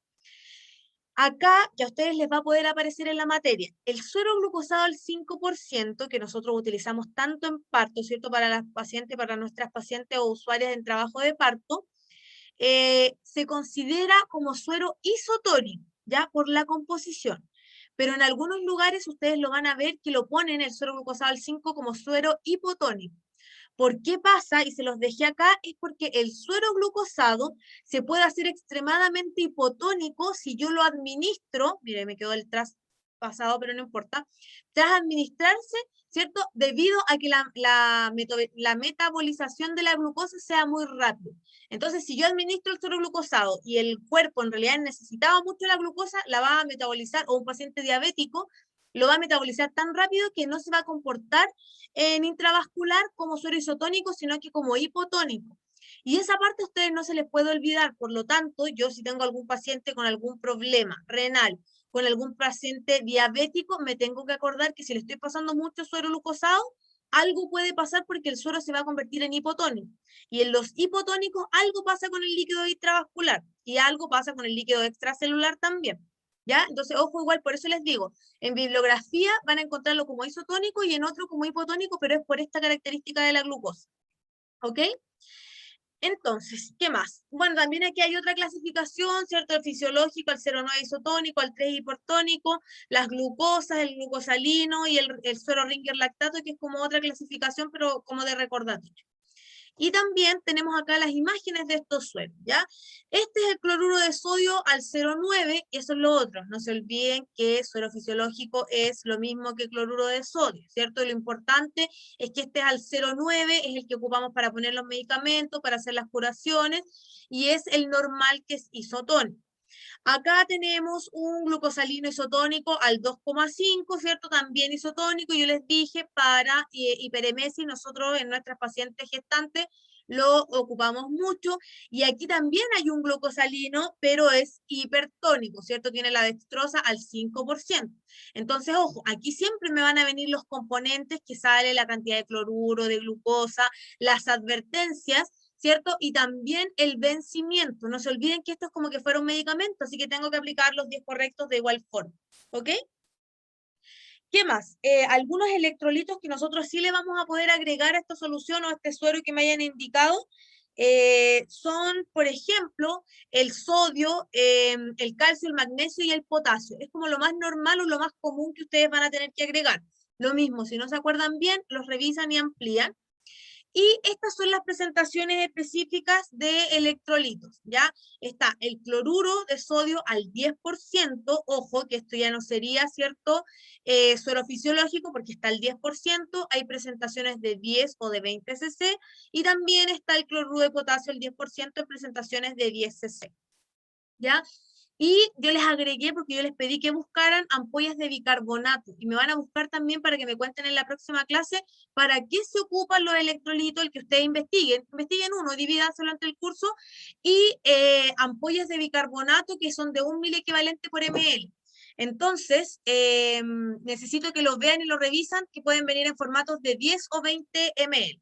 Acá ya a ustedes les va a poder aparecer en la materia el suero glucosado al 5%, que nosotros utilizamos tanto en parto, ¿cierto? Para las pacientes, para nuestras pacientes o usuarias en trabajo de parto, se considera como suero isotónico, ¿ya? Por la composición. Pero en algunos lugares ustedes lo van a ver que lo ponen el suero glucosado al 5 como suero hipotónico. ¿Por qué pasa? Y se los dejé acá, es porque el suero glucosado se puede hacer extremadamente hipotónico si yo lo administro, mire, me quedó el traspasado, pero no importa, tras administrarse, ¿cierto? Debido a que la metabolización de la glucosa sea muy rápida. Entonces, si yo administro el suero glucosado y el cuerpo en realidad necesitaba mucho la glucosa, la va a metabolizar, o un paciente diabético lo va a metabolizar tan rápido que no se va a comportar en intravascular como suero isotónico, sino que como hipotónico. Y esa parte a ustedes no se les puede olvidar. Por lo tanto, yo si tengo algún paciente con algún problema renal, con algún paciente diabético, me tengo que acordar que si le estoy pasando mucho suero glucosado, algo puede pasar porque el suero se va a convertir en hipotónico. Y en los hipotónicos algo pasa con el líquido intravascular y algo pasa con el líquido extracelular también. ¿Ya? Entonces, ojo, igual, por eso les digo, en bibliografía van a encontrarlo como isotónico y en otro como hipotónico, pero es por esta característica de la glucosa. ¿Ok? Entonces, ¿qué más? Bueno, también aquí hay otra clasificación, ¿cierto? El fisiológico, el 0,9 isotónico, el 3 hipertónico, las glucosas, el glucosalino y el suero Ringer lactato, que es como otra clasificación, pero como de recordatorio. Y también tenemos acá las imágenes de estos sueros, ¿ya? Este es el cloruro de sodio al 0,9, y eso es lo otro. No se olviden que suero fisiológico es lo mismo que cloruro de sodio, ¿cierto? Y lo importante es que este es al 0,9, es el que ocupamos para poner los medicamentos, para hacer las curaciones, y es el normal que es isotónico. Acá tenemos un glucosalino isotónico al 2,5, ¿cierto? También isotónico, yo les dije, para hiperemesis, nosotros en nuestras pacientes gestantes lo ocupamos mucho, y aquí también hay un glucosalino, pero es hipertónico, ¿cierto? Tiene la dextrosa al 5%. Entonces, ojo, aquí siempre me van a venir los componentes que sale la cantidad de cloruro, de glucosa, las advertencias, ¿cierto? Y también el vencimiento. No se olviden que esto es como que fuera un medicamento, así que tengo que aplicar los 10 correctos de igual forma. ¿Ok? ¿Qué más? Algunos electrolitos que nosotros sí le vamos a poder agregar a esta solución o a este suero que me hayan indicado son, por ejemplo, el sodio, el calcio, el magnesio y el potasio. Es como lo más normal o lo más común que ustedes van a tener que agregar. Lo mismo, si no se acuerdan bien, los revisan y amplían. Y estas son las presentaciones específicas de electrolitos, ¿ya? Está el cloruro de sodio al 10%, ojo, que esto ya no sería, ¿cierto? Suero fisiológico, porque está al 10%, hay presentaciones de 10 o de 20 cc, y también está el cloruro de potasio al 10% en presentaciones de 10 cc, ¿ya? Y yo les agregué, porque yo les pedí que buscaran ampollas de bicarbonato, y me van a buscar también para que me cuenten en la próxima clase para qué se ocupan los electrolitos, el que ustedes investiguen uno, divídanselo entre el curso, y ampollas de bicarbonato que son de 1 miliequivalente por ml. Entonces, necesito que los vean y lo revisan, que pueden venir en formatos de 10 o 20 ml.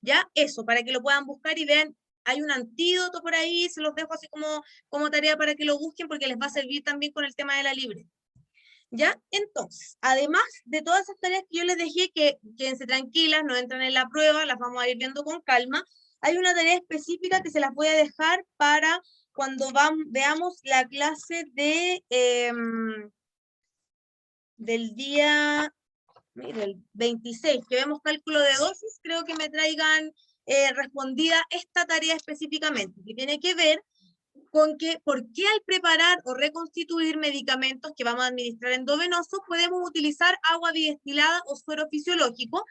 ¿Ya? Eso, para que lo puedan buscar y vean, hay un antídoto por ahí, se los dejo así como tarea para que lo busquen, porque les va a servir también con el tema de la libre. ¿Ya? Entonces, además de todas esas tareas que yo les dejé, que quédense tranquilas, no entran en la prueba, las vamos a ir viendo con calma, hay una tarea específica que se las voy a dejar para cuando veamos la clase del día, mire, el 26, que vemos cálculo de dosis, creo que me traigan respondida esta tarea específicamente, que tiene que ver con que, por qué al preparar o reconstituir medicamentos que vamos a administrar endovenoso, podemos utilizar agua bidestilada o suero fisiológico,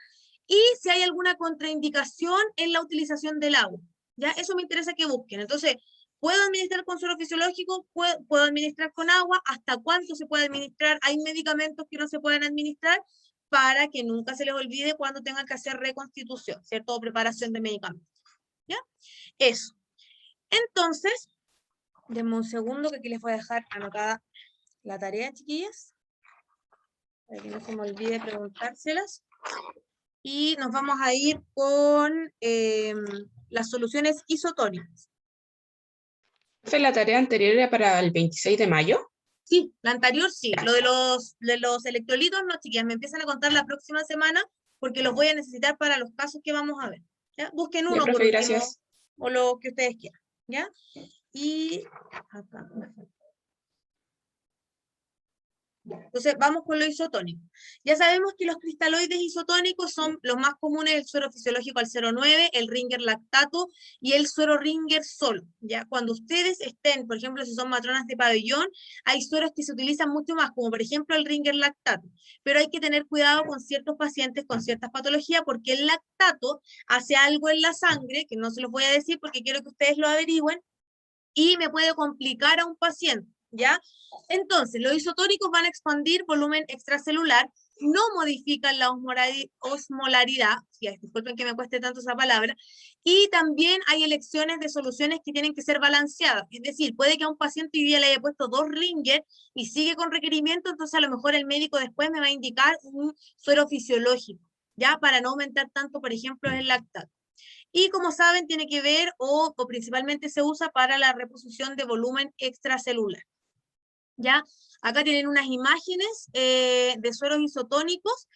y si hay alguna contraindicación en la utilización del agua. ¿Ya? Eso me interesa que busquen. Entonces, ¿puedo administrar con suero fisiológico? ¿Puedo administrar con agua? ¿Hasta cuánto se puede administrar? ¿Hay medicamentos que no se pueden administrar? Para que nunca se les olvide cuando tengan que hacer reconstitución, ¿cierto? O preparación de medicamentos. ¿Ya? Eso. Entonces, denme un segundo que aquí les voy a dejar anotada la tarea, chiquillas, para que no se me olvide preguntárselas. Y nos vamos a ir con las soluciones isotónicas. ¿La tarea anterior era para el 26 de mayo? Sí, la anterior sí. Lo de los electrolitos, no, chiquillas, me empiezan a contar la próxima semana porque los voy a necesitar para los casos que vamos a ver. ¿Ya? Busquen uno Ya, por profe, último, gracias. o lo que ustedes quieran. ¿Ya? Y acá. Entonces, vamos con lo isotónico. Ya sabemos que los cristaloides isotónicos son los más comunes: el suero fisiológico al 0,9, el Ringer lactato y el suero Ringer solo. ¿Ya? Cuando ustedes estén, por ejemplo, si son matronas de pabellón, hay sueros que se utilizan mucho más, como por ejemplo el Ringer lactato. Pero hay que tener cuidado con ciertos pacientes con ciertas patologías, porque el lactato hace algo en la sangre, que no se los voy a decir porque quiero que ustedes lo averigüen, y me puede complicar a un paciente, ¿ya? Entonces, los isotónicos van a expandir volumen extracelular, no modifican la osmolaridad, disculpen que me cueste tanto esa palabra, y también hay elecciones de soluciones que tienen que ser balanceadas, es decir, puede que a un paciente hoy día le haya puesto 2 Ringer y sigue con requerimiento, entonces a lo mejor el médico después me va a indicar un suero fisiológico, ¿ya? Para no aumentar tanto, por ejemplo, el lactato. Y como saben, tiene que ver o principalmente se usa para la reposición de volumen extracelular. ¿Ya? Acá tienen unas imágenes de sueros isotónicos.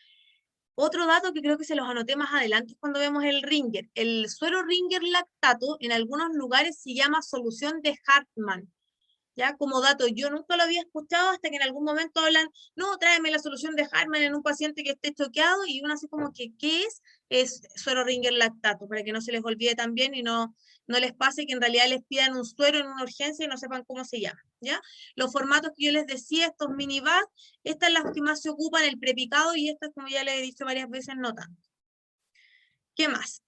Otro dato que creo que se los anoté más adelante es cuando vemos el Ringer. El suero Ringer lactato en algunos lugares se llama solución de Hartmann. Ya, como dato, yo nunca lo había escuchado hasta que en algún momento hablan, no, tráeme la solución de Hartmann en un paciente que esté choqueado, y uno así como que, ¿qué es? Es suero Ringer lactato, para que no se les olvide también y no les pase que en realidad les pidan un suero en una urgencia y no sepan cómo se llama, ¿ya? Los formatos que yo les decía, estos mini bags, estas son las que más se ocupan, el prepicado, y estas, como ya les he dicho varias veces, no tanto. ¿Qué más?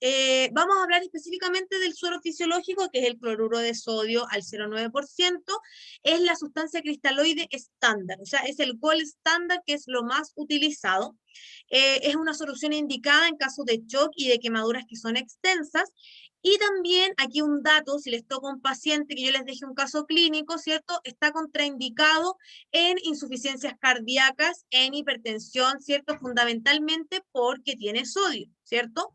Vamos a hablar específicamente del suero fisiológico, que es el cloruro de sodio al 0,9%. Es la sustancia cristaloide estándar, o sea, es el gold estándar, que es lo más utilizado. Es una solución indicada en caso de shock y de quemaduras que son extensas. Y también aquí un dato: si les toca un paciente que yo les deje un caso clínico, ¿cierto? Está contraindicado en insuficiencias cardíacas, en hipertensión, ¿cierto? Fundamentalmente porque tiene sodio, ¿cierto?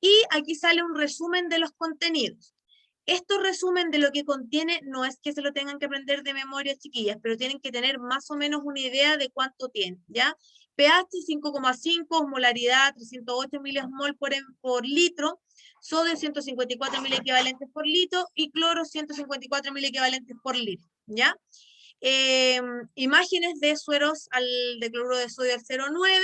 Y aquí sale un resumen de los contenidos. Esto resumen de lo que contiene, no es que se lo tengan que aprender de memoria, chiquillas, pero tienen que tener más o menos una idea de cuánto tiene, ¿ya? pH 5,5, osmolaridad 308 milimol por litro, sodio 154 equivalentes por litro y cloro 154 equivalentes por litro, ¿ya? Imágenes de sueros de cloruro de sodio al 0,9.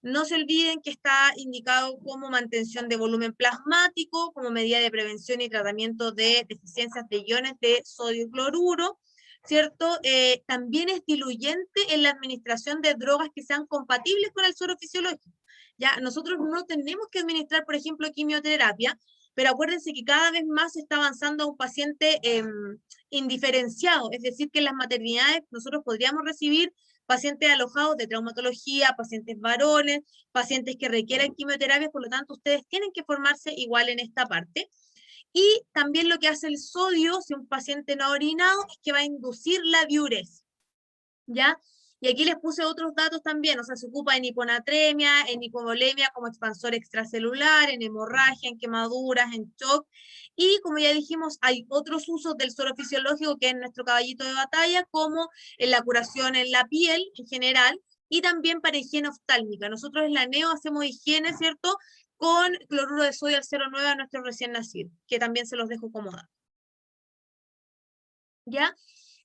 No se olviden que está indicado como mantención de volumen plasmático, como medida de prevención y tratamiento de deficiencias de iones de sodio y cloruro, ¿cierto? También es diluyente en la administración de drogas que sean compatibles con el suero fisiológico. Ya, nosotros no tenemos que administrar, por ejemplo, quimioterapia, pero acuérdense que cada vez más se está avanzando a un paciente indiferenciado, es decir, que en las maternidades nosotros podríamos recibir pacientes alojados de traumatología, pacientes varones, pacientes que requieran quimioterapia, por lo tanto ustedes tienen que formarse igual en esta parte. Y también lo que hace el sodio, si un paciente no ha orinado, es que va a inducir la diuresis, ¿ya? Y aquí les puse otros datos también, o sea, se ocupa en hiponatremia, en hipovolemia como expansor extracelular, en hemorragia, en quemaduras, en shock, y como ya dijimos, hay otros usos del suero fisiológico que es nuestro caballito de batalla, como en la curación en la piel en general, y también para higiene oftálmica. Nosotros en la NEO hacemos higiene, ¿cierto?, con cloruro de sodio al 0,9 a nuestros recién nacidos, que también se los dejo como dato. ¿Ya?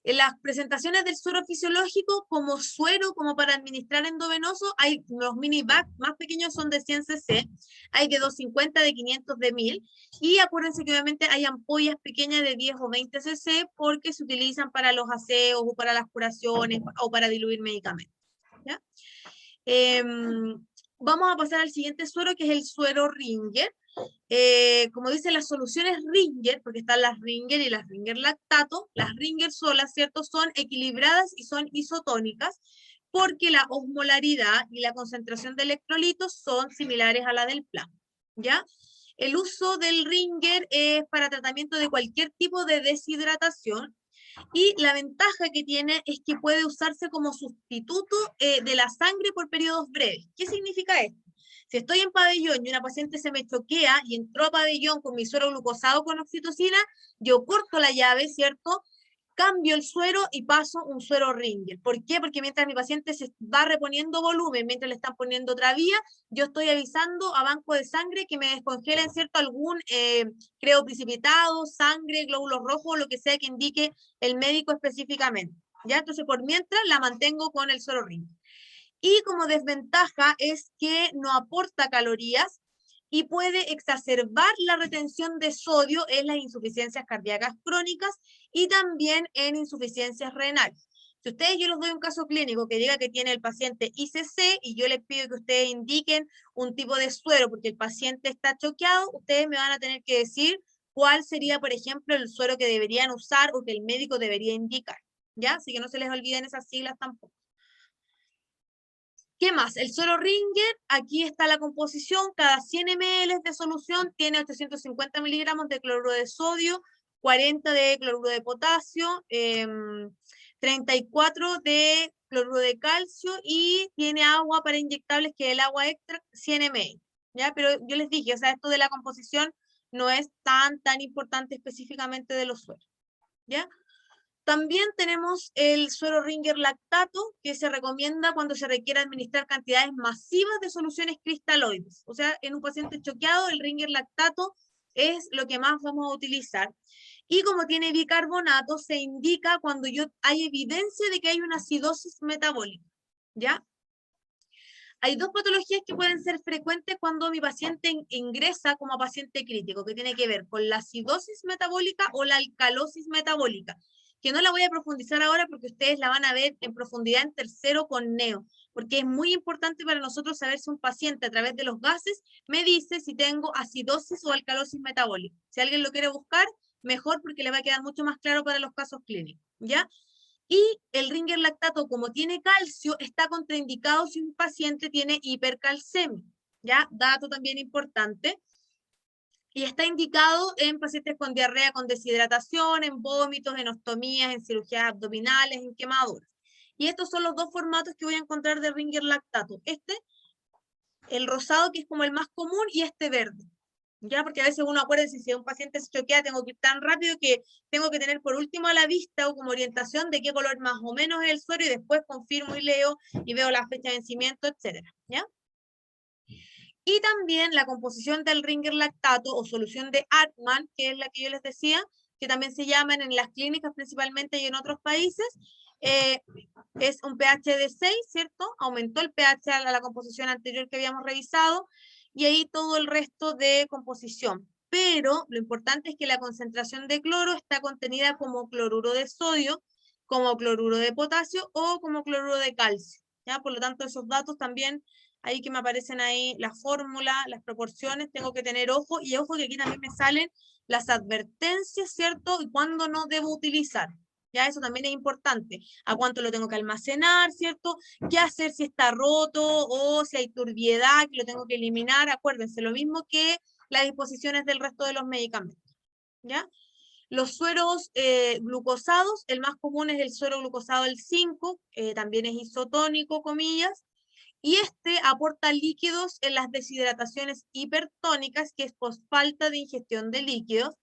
En las presentaciones del suero fisiológico, como suero, como para administrar endovenoso, hay los mini bags más pequeños, son de 100 cc, hay de 250, de 500, de 1000, y acuérdense que obviamente hay ampollas pequeñas de 10 o 20 cc, porque se utilizan para los aseos, o para las curaciones, o para diluir medicamentos, ¿ya? Vamos a pasar al siguiente suero, que es el suero Ringer. Como dice, las soluciones Ringer, porque están las Ringer y las Ringer lactato, las Ringer solas, ¿cierto?, son equilibradas y son isotónicas, porque la osmolaridad y la concentración de electrolitos son similares a la del plasma, ¿ya? El uso del Ringer es para tratamiento de cualquier tipo de deshidratación. Y la ventaja que tiene es que puede usarse como sustituto de la sangre por periodos breves. ¿Qué significa esto? Si estoy en pabellón y una paciente se me choquea y entró a pabellón con mi suero glucosado con oxitocina, yo corto la llave, ¿cierto? Cambio el suero y paso un suero Ringer. ¿Por qué? Porque mientras mi paciente se va reponiendo volumen, mientras le están poniendo otra vía, yo estoy avisando a banco de sangre que me descongelen, ¿cierto? Algún creo precipitado, sangre, glóbulos rojos, lo que sea que indique el médico específicamente. ¿Ya? Entonces, por mientras, la mantengo con el suero Ringer. Y como desventaja es que no aporta calorías y puede exacerbar la retención de sodio en las insuficiencias cardíacas crónicas y también en insuficiencias renales. Si ustedes, yo les doy un caso clínico que diga que tiene el paciente ICC y yo les pido que ustedes indiquen un tipo de suero porque el paciente está choqueado, ustedes me van a tener que decir cuál sería, por ejemplo, el suero que deberían usar o que el médico debería indicar, ¿ya? Así que no se les olviden esas siglas tampoco. ¿Qué más? El suero Ringer, aquí está la composición, cada 100 ml de solución tiene 850 miligramos de cloruro de sodio, 40 de cloruro de potasio, 34 de cloruro de calcio y tiene agua para inyectables, que es el agua extra, 100 ml. ¿Ya? Pero yo les dije, o sea, esto de la composición no es tan importante específicamente de los sueros. ¿Ya? También tenemos el suero Ringer lactato, que se recomienda cuando se requiere administrar cantidades masivas de soluciones cristaloides. O sea, en un paciente choqueado, el Ringer lactato es lo que más vamos a utilizar. Y como tiene bicarbonato, se indica cuando hay evidencia de que hay una acidosis metabólica. ¿Ya? Hay dos patologías que pueden ser frecuentes cuando mi paciente ingresa como paciente crítico, que tiene que ver con la acidosis metabólica o la alcalosis metabólica, que no la voy a profundizar ahora porque ustedes la van a ver en profundidad en tercero con neo, porque es muy importante para nosotros saber si un paciente a través de los gases me dice si tengo acidosis o alcalosis metabólica. Si alguien lo quiere buscar, mejor porque le va a quedar mucho más claro para los casos clínicos, ¿ya? Y el Ringer lactato, como tiene calcio, está contraindicado si un paciente tiene hipercalcemia, ¿ya? Dato también importante. Y está indicado en pacientes con diarrea, con deshidratación, en vómitos, en ostomías, en cirugías abdominales, en quemaduras. Y estos son los dos formatos que voy a encontrar de Ringer lactato. Este, el rosado, que es como el más común, y este verde. ¿Ya? Porque a veces uno acuerda si un paciente se choquea, tengo que ir tan rápido que tengo que tener por último a la vista o como orientación de qué color más o menos es el suero y después confirmo y leo y veo la fecha de vencimiento, etcétera, ¿ya? Y también la composición del Ringer lactato o solución de Hartmann, que es la que yo les decía, que también se llaman en las clínicas principalmente y en otros países, es un pH de 6, ¿cierto? Aumentó el pH a la composición anterior que habíamos revisado, y ahí todo el resto de composición. Pero lo importante es que la concentración de cloro está contenida como cloruro de sodio, como cloruro de potasio o como cloruro de calcio, ¿ya? Por lo tanto, esos datos también, ahí que me aparecen ahí, la fórmula, las proporciones, tengo que tener ojo, y ojo que aquí también me salen las advertencias, ¿cierto? Y cuándo no debo utilizar. Ya eso también es importante. ¿A cuánto lo tengo que almacenar, cierto? ¿Qué hacer si está roto o si hay turbiedad que lo tengo que eliminar? Acuérdense, lo mismo que las disposiciones del resto de los medicamentos. ¿Ya? Los sueros glucosados, el más común es el suero glucosado el 5, también es isotónico, comillas, y este aporta líquidos en las deshidrataciones hipertónicas, que es por falta de ingestión de líquidos.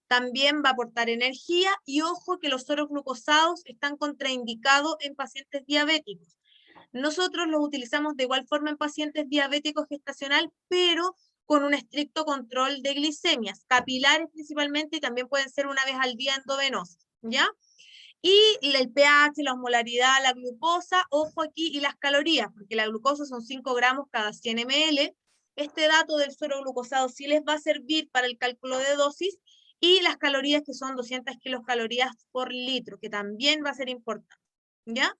También va a aportar energía y ojo que los sueros glucosados están contraindicados en pacientes diabéticos. Nosotros los utilizamos de igual forma en pacientes diabéticos gestacional, pero con un estricto control de glicemias, capilares principalmente, y también pueden ser una vez al día endovenosas, ¿ya? Y el pH, la osmolaridad, la glucosa, ojo aquí, y las calorías, porque la glucosa son 5 gramos cada 100 ml. Este dato del suero glucosado sí les va a servir para el cálculo de dosis, y las calorías, que son 200 kilocalorías por litro, que también va a ser importante, ¿ya?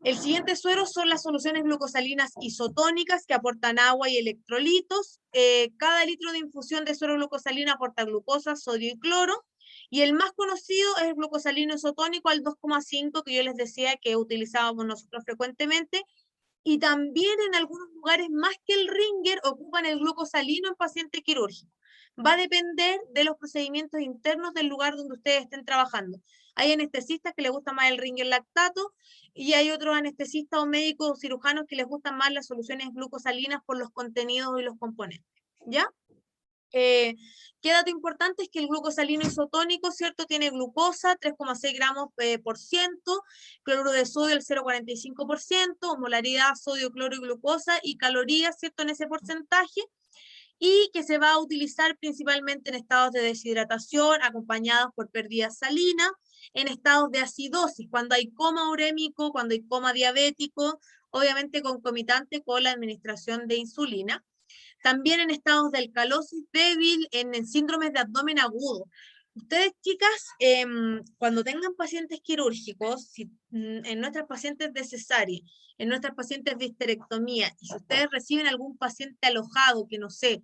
El siguiente suero son las soluciones glucosalinas isotónicas, que aportan agua y electrolitos. Cada litro de infusión de suero glucosalina aporta glucosa, sodio y cloro. Y el más conocido es el glucosalino isotónico al 2,5, que yo les decía que utilizábamos nosotros frecuentemente. Y también en algunos lugares, más que el Ringer, ocupan el glucosalino en paciente quirúrgico. va a depender de los procedimientos internos del lugar donde ustedes estén trabajando. Hay anestesistas que les gusta más el Ringer lactato y hay otros anestesistas o médicos o cirujanos que les gustan más las soluciones glucosalinas por los contenidos y los componentes, ¿ya? ¿Qué dato importante? Es que el glucosalino isotónico, ¿cierto? Tiene glucosa, 3,6 gramos por ciento, cloruro de sodio el 0,45%, molaridad sodio, cloro y glucosa, y calorías, ¿cierto? En ese porcentaje, y que se va a utilizar principalmente en estados de deshidratación, acompañados por pérdida salina, en estados de acidosis, cuando hay coma urémico, cuando hay coma diabético, obviamente concomitante con la administración de insulina. También en estados de alcalosis débil, en síndromes de abdomen agudo. Ustedes, chicas, cuando tengan pacientes quirúrgicos, en nuestras pacientes de cesárea, en nuestras pacientes de histerectomía, y si ustedes reciben algún paciente alojado que no sé,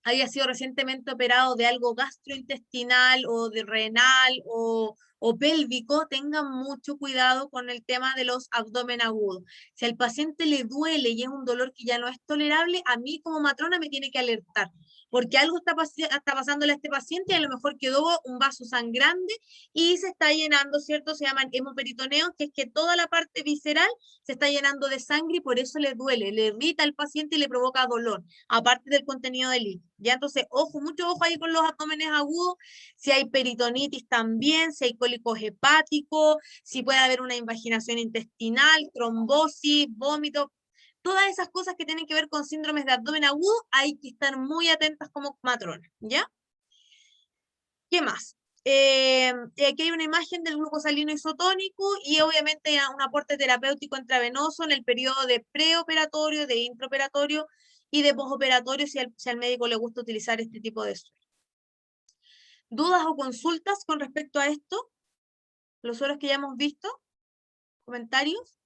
haya sido recientemente operado de algo gastrointestinal o de renal o pélvico, tengan mucho cuidado con el tema de los abdomen agudos. Si al paciente le duele y es un dolor que ya no es tolerable, a mí como matrona me tiene que alertar, porque algo está pasándole a este paciente y a lo mejor quedó un vaso sangrante y se está llenando, ¿cierto? Se llaman hemoperitoneo, que es que toda la parte visceral se está llenando de sangre y por eso le duele, le irrita al paciente y le provoca dolor, aparte del contenido del líquido. Ya entonces, ojo, mucho ojo ahí con los abdómenes agudos, si hay peritonitis también, si hay cólicos hepáticos, si puede haber una invaginación intestinal, trombosis, vómito, todas esas cosas que tienen que ver con síndromes de abdomen agudo, hay que estar muy atentas como matrona, ¿ya? ¿Qué más? Aquí hay una imagen del glucosalino isotónico y obviamente un aporte terapéutico intravenoso en el periodo de preoperatorio, de intraoperatorio y de postoperatorio si al médico le gusta utilizar este tipo de suero. ¿Dudas o consultas con respecto a esto? ¿Los sueros que ya hemos visto? ¿Comentarios?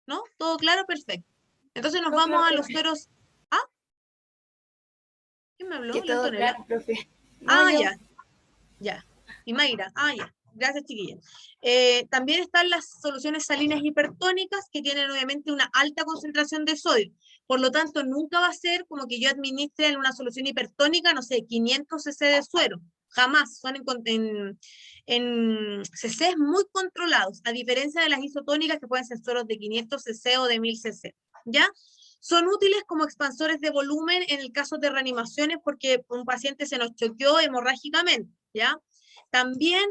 ¿No? ¿Todo claro? Perfecto. Entonces nos vamos a los sueros. ¿Ah? ¿Quién me habló? Que ¿La todo Antonella? claro, profe. No, Ah, yo. ya. Ya. Y Mayra, ya. Gracias, chiquillas. También están las soluciones salinas hipertónicas que tienen obviamente una alta concentración de sodio. Por lo tanto, nunca va a ser como que yo administre en una solución hipertónica, no sé, 500 cc de suero. Jamás. Son en cc muy controlados, a diferencia de las isotónicas que pueden ser sueros de 500 cc o de 1000 cc. ¿Ya? Son útiles como expansores de volumen en el caso de reanimaciones porque un paciente se nos choqueó hemorrágicamente, ¿ya? También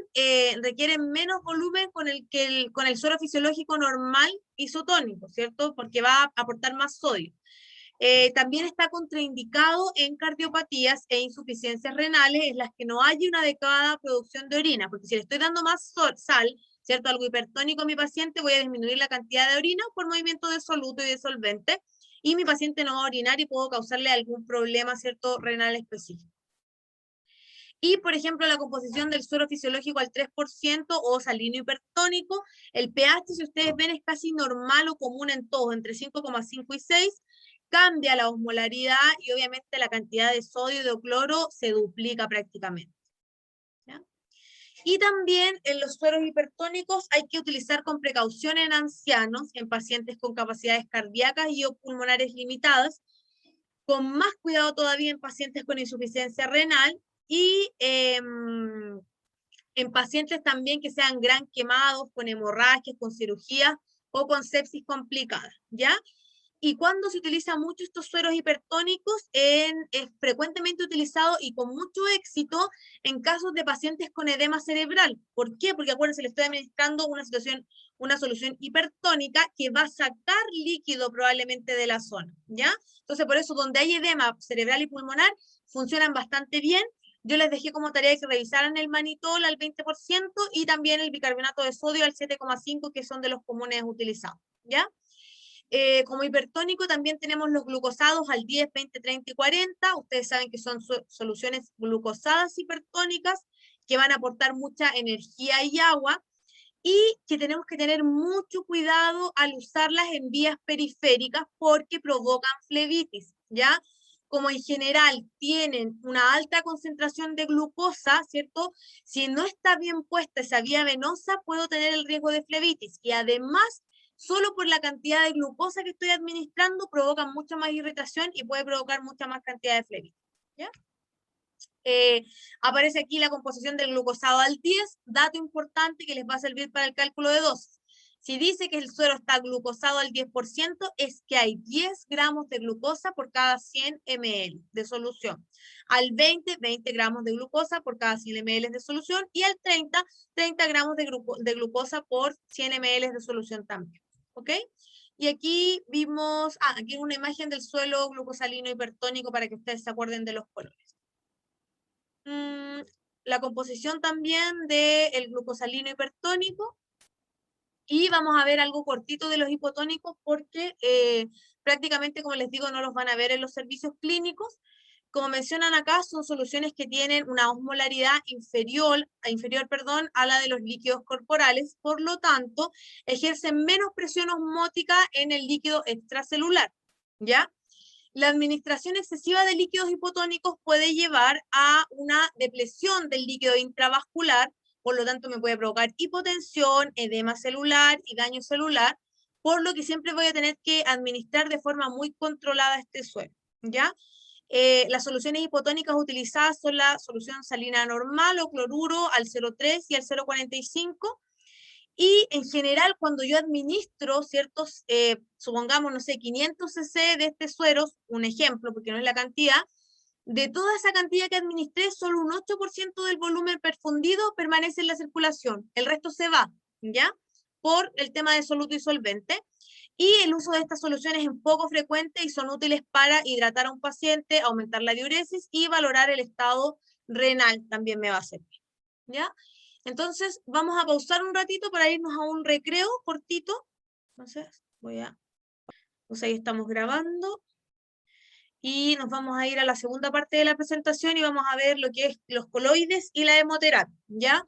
requieren menos volumen con el suero fisiológico normal isotónico, ¿cierto? Porque va a aportar más sodio. También está contraindicado en cardiopatías e insuficiencias renales en las que no hay una adecuada producción de orina, porque si le estoy dando más sal, ¿cierto? Algo hipertónico a mi paciente, voy a disminuir la cantidad de orina por movimiento de soluto y de solvente, y mi paciente no va a orinar y puedo causarle algún problema, ¿cierto? Renal específico. Y, por ejemplo, la composición del suero fisiológico al 3% o salino hipertónico, el pH, si ustedes ven, es casi normal o común en todos, entre 5,5 y 6, cambia la osmolaridad y obviamente la cantidad de sodio y de cloro se duplica prácticamente. ¿Ya? Y también en los sueros hipertónicos hay que utilizar con precaución en ancianos, en pacientes con capacidades cardíacas y o pulmonares limitadas, con más cuidado todavía en pacientes con insuficiencia renal y en pacientes también que sean gran quemados, con hemorragias, con cirugías o con sepsis complicada, ¿ya? Y cuando se utiliza mucho estos sueros hipertónicos, es frecuentemente utilizado y con mucho éxito en casos de pacientes con edema cerebral. ¿Por qué? Porque acuérdense, le estoy administrando una solución hipertónica que va a sacar líquido probablemente de la zona, ¿ya? Entonces, por eso, donde hay edema cerebral y pulmonar, funcionan bastante bien. Yo les dejé como tarea que revisaran el manitol al 20% y también el bicarbonato de sodio al 7,5%, que son de los comunes utilizados, ¿ya? Como hipertónico también tenemos los glucosados al 10, 20, 30 y 40. Ustedes saben que son soluciones glucosadas hipertónicas que van a aportar mucha energía y agua y que tenemos que tener mucho cuidado al usarlas en vías periféricas porque provocan flebitis, ¿ya? Como en general tienen una alta concentración de glucosa, ¿cierto? Si no está bien puesta esa vía venosa, puedo tener el riesgo de flebitis y además solo por la cantidad de glucosa que estoy administrando, provoca mucha más irritación y puede provocar mucha más cantidad de flebitis, ¿Ya? Aparece aquí la composición del glucosado al 10, dato importante que les va a servir para el cálculo de dosis. Si dice que el suero está glucosado al 10%, es que hay 10 gramos de glucosa por cada 100 ml de solución. Al 20, 20 gramos de glucosa por cada 100 ml de solución. Y al 30, 30 gramos de glucosa por 100 ml de solución también. ¿Ok? Y aquí vimos, aquí una imagen del suelo glucosalino hipertónico para que ustedes se acuerden de los colores. La composición también del glucosalino hipertónico. Y vamos a ver algo cortito de los hipotónicos porque prácticamente, como les digo, no los van a ver en los servicios clínicos. Como mencionan acá, son soluciones que tienen una osmolaridad inferior, a la de los líquidos corporales, por lo tanto, ejercen menos presión osmótica en el líquido extracelular, ¿ya? La administración excesiva de líquidos hipotónicos puede llevar a una depresión del líquido intravascular, por lo tanto me puede provocar hipotensión, edema celular y daño celular, por lo que siempre voy a tener que administrar de forma muy controlada este suero, ¿ya? Las soluciones hipotónicas utilizadas son la solución salina normal o cloruro al 0,3 y al 0,45, y en general, cuando yo administro ciertos, supongamos, no sé, 500 cc de este suero, un ejemplo, porque no es la cantidad, de toda esa cantidad que administré, solo un 8% del volumen perfundido permanece en la circulación. El resto se va, ¿ya? Por el tema de soluto y solvente. Y el uso de estas soluciones es poco frecuente y son útiles para hidratar a un paciente, aumentar la diuresis y valorar el estado renal, también me va a servir, ¿ya? Entonces, vamos a pausar un ratito para irnos a un recreo cortito. Entonces, pues ahí estamos grabando. Y nos vamos a ir a la segunda parte de la presentación y vamos a ver lo que es los coloides y la hemoterapia, ¿ya?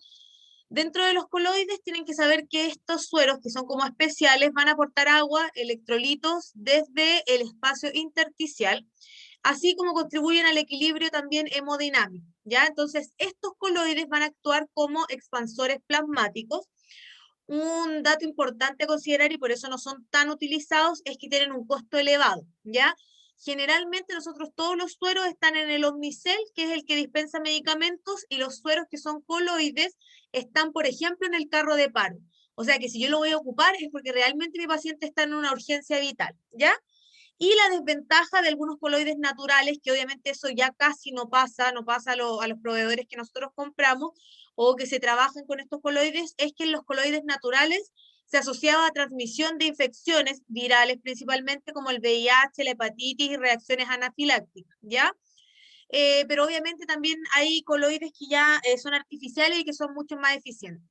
Dentro de los coloides tienen que saber que estos sueros, que son como especiales, van a aportar agua, electrolitos desde el espacio intersticial, así como contribuyen al equilibrio también hemodinámico, ¿ya? Entonces, estos coloides van a actuar como expansores plasmáticos. Un dato importante a considerar, y por eso no son tan utilizados, es que tienen un costo elevado, ¿ya? Generalmente nosotros todos los sueros están en el Omnicell, que es el que dispensa medicamentos, y los sueros que son coloides están, por ejemplo, en el carro de paro. O sea que si yo lo voy a ocupar es porque realmente mi paciente está en una urgencia vital, ¿ya? Y la desventaja de algunos coloides naturales, que obviamente eso ya casi no pasa a los proveedores que nosotros compramos o que se trabajan con estos coloides, es que en los coloides naturales se asociaba a transmisión de infecciones virales, principalmente como el VIH, la hepatitis y reacciones anafilácticas, ¿ya? Pero obviamente también hay coloides que ya son artificiales y que son mucho más eficientes.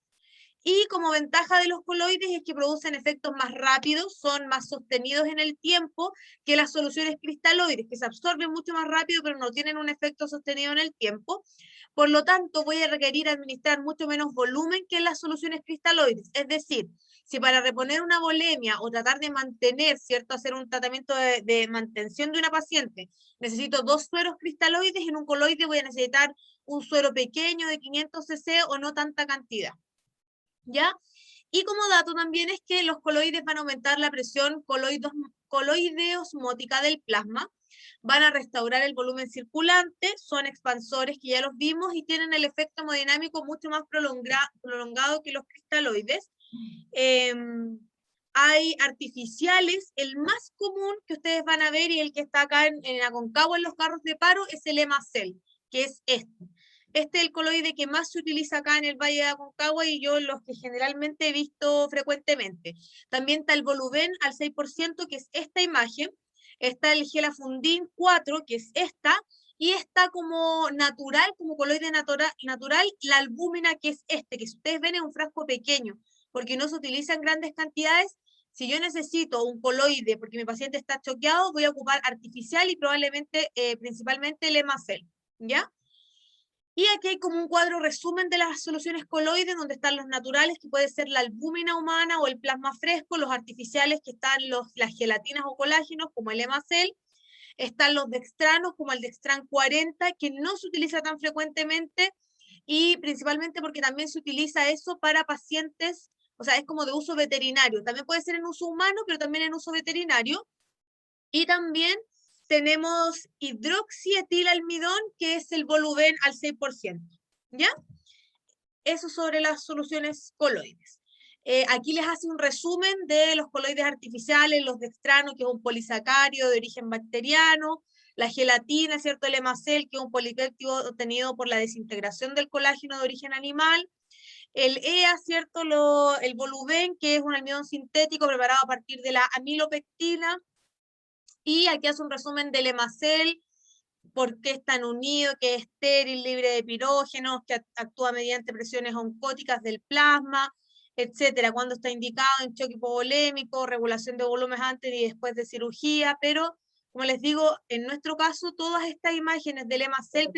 Y como ventaja de los coloides es que producen efectos más rápidos, son más sostenidos en el tiempo que las soluciones cristaloides, que se absorben mucho más rápido, pero no tienen un efecto sostenido en el tiempo. Por lo tanto, voy a requerir administrar mucho menos volumen que las soluciones cristaloides. Es decir, si para reponer una volemia o tratar de mantener, ¿cierto?, hacer un tratamiento de mantención de una paciente, necesito 2 sueros cristaloides, en un coloide voy a necesitar un suero pequeño de 500 cc o no tanta cantidad, ¿ya? Y como dato también es que los coloides van a aumentar la presión coloideosmótica del plasma, van a restaurar el volumen circulante, son expansores que ya los vimos y tienen el efecto hemodinámico mucho más prolongado que los cristaloides. Hay artificiales, el más común que ustedes van a ver y el que está acá en Aconcagua en los carros de paro es el Hemacell, que es este. Este es el coloide que más se utiliza acá en el Valle de Aconcagua y yo los que generalmente he visto frecuentemente. También está el Voluben al 6%, que es esta imagen. Está el Gelafundin 4, que es esta. Y está como natural, como coloide natural, la albúmina, que es este, que si ustedes ven es un frasco pequeño, porque no se utiliza en grandes cantidades. Si yo necesito un coloide porque mi paciente está choqueado, voy a ocupar artificial y probablemente, principalmente el Hemacell, ¿ya? Y aquí hay como un cuadro resumen de las soluciones coloides, donde están los naturales, que puede ser la albúmina humana o el plasma fresco, los artificiales, que están las gelatinas o colágenos, como el Hemacell, están los dextranos, como el Dextran 40, que no se utiliza tan frecuentemente, y principalmente porque también se utiliza eso para pacientes, o sea, es como de uso veterinario. También puede ser en uso humano, pero también en uso veterinario. Y también tenemos hidroxietilalmidón, que es el Voluben al 6%, ¿ya? Eso sobre las soluciones coloides. Aquí les hace un resumen de los coloides artificiales, los dextrano, que es un polisacárido de origen bacteriano, la gelatina, ¿cierto? El hemacel, que es un polipéptido obtenido por la desintegración del colágeno de origen animal, el EA, ¿cierto? El Voluben, que es un almidón sintético preparado a partir de la amilopectina, y aquí hace un resumen del hemacel, por qué es tan unido, que es estéril, libre de pirógenos, que actúa mediante presiones oncóticas del plasma, etcétera, cuando está indicado en choque hipovolémico, regulación de volúmenes antes y después de cirugía, pero, como les digo, en nuestro caso, todas estas imágenes del hemacel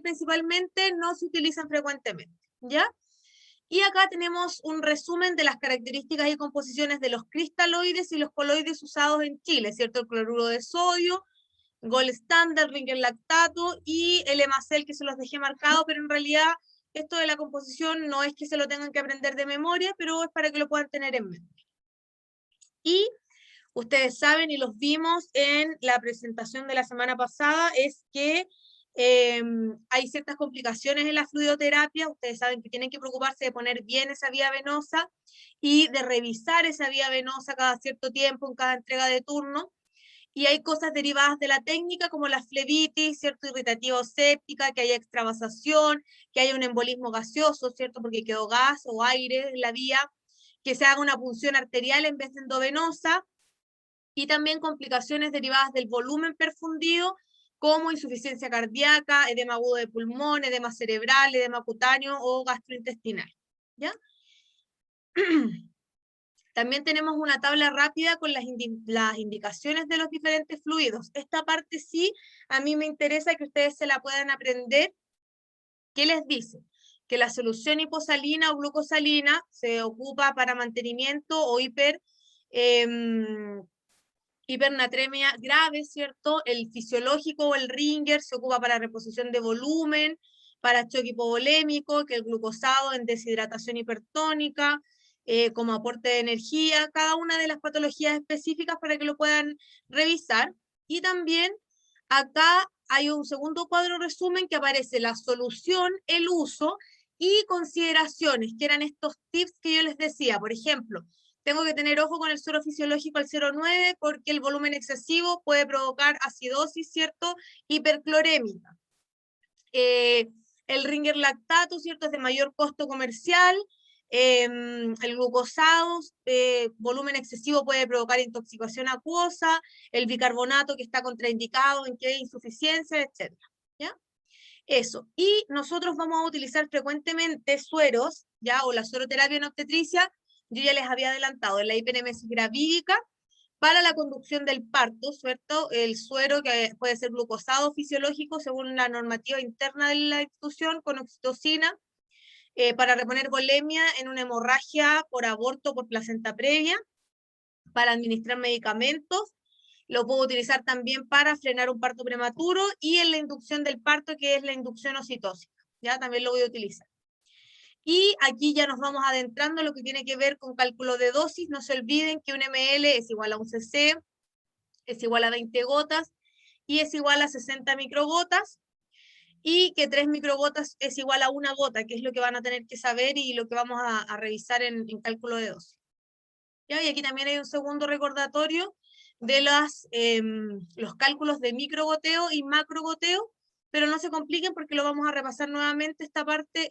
principalmente no se utilizan frecuentemente, ¿ya? Y acá tenemos un resumen de las características y composiciones de los cristaloides y los coloides usados en Chile, ¿cierto? El cloruro de sodio, Gold Standard, Ringer lactato y el hemacel, que se los dejé marcado, pero en realidad esto de la composición no es que se lo tengan que aprender de memoria, pero es para que lo puedan tener en mente. Y ustedes saben, y los vimos en la presentación de la semana pasada, es que hay ciertas complicaciones en la fluidoterapia. Ustedes saben que tienen que preocuparse de poner bien esa vía venosa y de revisar esa vía venosa cada cierto tiempo, en cada entrega de turno. Y hay cosas derivadas de la técnica, como la flebitis, ¿cierto? Irritativa séptica, que haya extravasación, que haya un embolismo gaseoso, ¿cierto? Porque quedó gas o aire en la vía, que se haga una punción arterial en vez de endovenosa, y también complicaciones derivadas del volumen perfundido, como insuficiencia cardíaca, edema agudo de pulmón, edema cerebral, edema cutáneo o gastrointestinal, ¿ya? También tenemos una tabla rápida con las indicaciones de los diferentes fluidos. Esta parte sí, a mí me interesa que ustedes se la puedan aprender. ¿Qué les dice? Que la solución hiposalina o glucosalina se ocupa para mantenimiento o hipernatremia grave, ¿cierto? El fisiológico o el Ringer se ocupa para reposición de volumen, para choque hipovolémico, que el glucosado en deshidratación hipertónica, como aporte de energía, cada una de las patologías específicas para que lo puedan revisar. Y también acá hay un segundo cuadro resumen que aparece la solución, el uso y consideraciones, que eran estos tips que yo les decía. Por ejemplo, tengo que tener ojo con el suero fisiológico al 0,9 porque el volumen excesivo puede provocar acidosis, ¿cierto? Hiperclorémica. El Ringer lactato, ¿cierto? Es de mayor costo comercial. El glucosado, volumen excesivo puede provocar intoxicación acuosa. El bicarbonato, que está contraindicado en que hay insuficiencia, etc. ¿Ya? Eso. Y nosotros vamos a utilizar frecuentemente sueros, ¿ya? O la sueroterapia en obstetricia. Yo ya les había adelantado en la hiperemesis gravídica para la conducción del parto, ¿cierto? El suero que puede ser glucosado fisiológico según la normativa interna de la institución con oxitocina, para reponer volemia en una hemorragia por aborto por placenta previa, para administrar medicamentos. Lo puedo utilizar también para frenar un parto prematuro y en la inducción del parto, que es la inducción oxitóxica. Ya también lo voy a utilizar. Y aquí ya nos vamos adentrando en lo que tiene que ver con cálculo de dosis. No se olviden que un ml es igual a un cc, es igual a 20 gotas y es igual a 60 microgotas, y que 3 microgotas es igual a una gota, que es lo que van a tener que saber y lo que vamos a revisar en cálculo de dosis. ¿Ya? Y aquí también hay un segundo recordatorio de los cálculos de microgoteo y macrogoteo, pero no se compliquen porque lo vamos a repasar nuevamente esta parte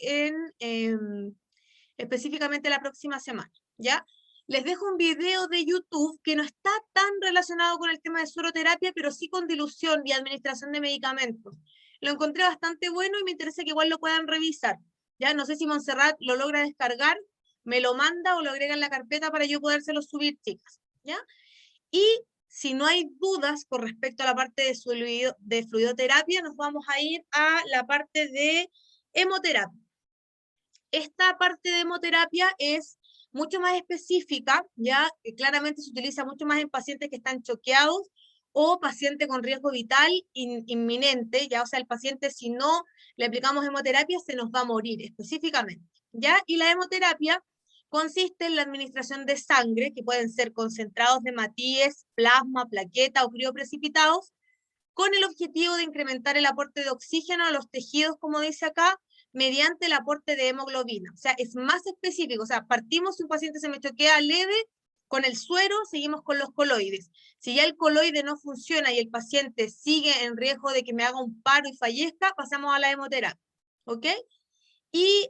específicamente la próxima semana, ¿ya? Les dejo un video de YouTube que no está tan relacionado con el tema de sueroterapia, pero sí con dilución y administración de medicamentos. Lo encontré bastante bueno y me interesa que igual lo puedan revisar, ¿ya? No sé si Montserrat lo logra descargar, me lo manda o lo agrega en la carpeta para yo podérselo subir, chicas, ¿ya? Y si no hay dudas con respecto a la parte de fluidoterapia, nos vamos a ir a la parte de hemoterapia. Esta parte de hemoterapia es mucho más específica, ya que claramente se utiliza mucho más en pacientes que están choqueados o pacientes con riesgo vital inminente, ya, o sea, el paciente si no le aplicamos hemoterapia se nos va a morir específicamente, ya, y la hemoterapia consiste en la administración de sangre, que pueden ser concentrados de hematíes, plasma, plaqueta o crioprecipitados, con el objetivo de incrementar el aporte de oxígeno a los tejidos, como dice acá, mediante el aporte de hemoglobina. O sea, es más específico. O sea, partimos si un paciente se me choquea leve, con el suero seguimos con los coloides. Si ya el coloide no funciona y el paciente sigue en riesgo de que me haga un paro y fallezca, pasamos a la hemoterapia. ¿Ok? Y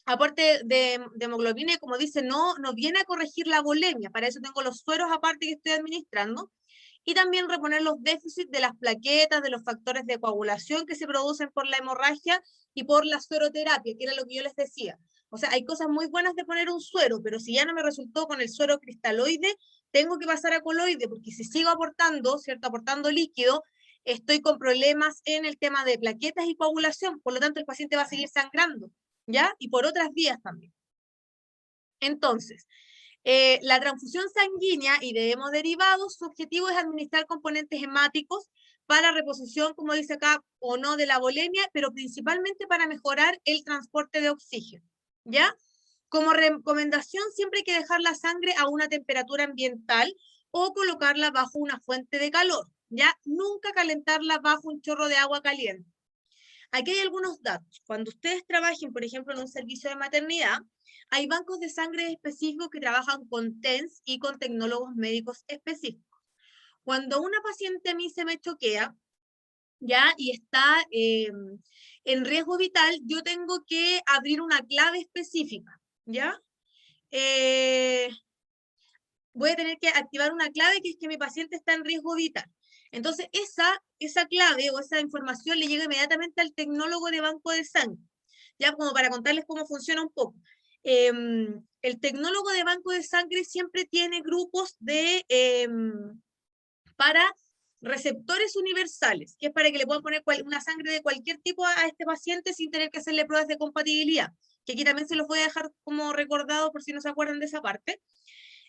aporte de hemoglobina, y como dice, no viene a corregir la volemia. Para eso tengo los sueros aparte que estoy administrando. Y también reponer los déficits de las plaquetas, de los factores de coagulación que se producen por la hemorragia y por la sueroterapia, que era lo que yo les decía. O sea, hay cosas muy buenas de poner un suero, pero si ya no me resultó con el suero cristaloide, tengo que pasar a coloide, porque si sigo aportando, ¿cierto? Aportando líquido, estoy con problemas en el tema de plaquetas y coagulación, por lo tanto el paciente va a seguir sangrando, ¿ya? Y por otras vías también. Entonces, la transfusión sanguínea y de hemoderivados, su objetivo es administrar componentes hemáticos para reposición, como dice acá, o no de la volemia, pero principalmente para mejorar el transporte de oxígeno, ¿ya? Como recomendación, siempre hay que dejar la sangre a una temperatura ambiental o colocarla bajo una fuente de calor, ¿ya? Nunca calentarla bajo un chorro de agua caliente. Aquí hay algunos datos. Cuando ustedes trabajen, por ejemplo, en un servicio de maternidad, hay bancos de sangre específicos que trabajan con TENS y con tecnólogos médicos específicos. Cuando una paciente a mí se me choquea, ya, y está en riesgo vital, yo tengo que abrir una clave específica, ¿ya? Voy a tener que activar una clave que es que mi paciente está en riesgo vital. Entonces, esa clave o esa información le llega inmediatamente al tecnólogo de banco de sangre, ya como para contarles cómo funciona un poco. El tecnólogo de banco de sangre siempre tiene grupos para receptores universales, que es para que le puedan poner una sangre de cualquier tipo a este paciente sin tener que hacerle pruebas de compatibilidad, que aquí también se los voy a dejar como recordado por si no se acuerdan de esa parte.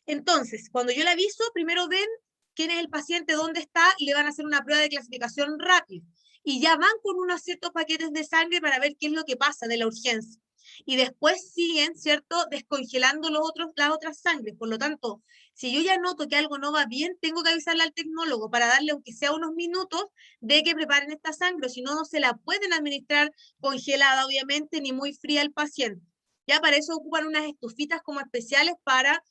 Entonces, cuando yo le aviso, primero ven quién es el paciente, dónde está, y le van a hacer una prueba de clasificación rápida. Y ya van con unos ciertos paquetes de sangre para ver qué es lo que pasa de la urgencia. Y después siguen, ¿cierto?, descongelando las otras sangres. Por lo tanto, si yo ya noto que algo no va bien, tengo que avisarle al tecnólogo para darle, aunque sea unos minutos, de que preparen esta sangre. Si no, no se la pueden administrar congelada, obviamente, ni muy fría al paciente. Ya para eso ocupan unas estufitas como especiales para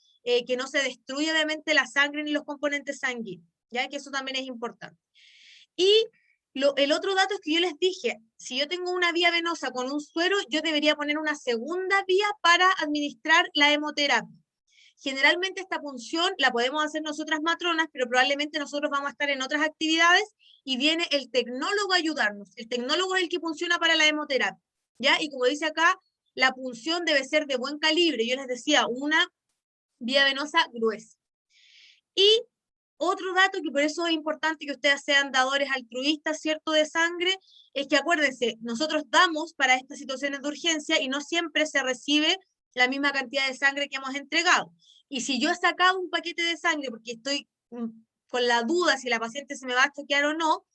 que no se destruya obviamente la sangre ni los componentes sanguíneos, ya que eso también es importante. Y el otro dato es que yo les dije, si yo tengo una vía venosa con un suero, yo debería poner una segunda vía para administrar la hemoterapia. Generalmente esta función la podemos hacer nosotras matronas, pero probablemente nosotros vamos a estar en otras actividades y viene el tecnólogo a ayudarnos. El tecnólogo es el que funciona para la hemoterapia, ¿ya? Y como dice acá, la punción debe ser de buen calibre. Yo les decía, una vía venosa gruesa. Y otro dato que por eso es importante que ustedes sean dadores altruistas, ¿cierto?, de sangre, es que acuérdense, nosotros damos para estas situaciones de urgencia y no siempre se recibe la misma cantidad de sangre que hemos entregado. Y si yo he sacado un paquete de sangre porque estoy con la duda si la paciente se me va a choquear o no,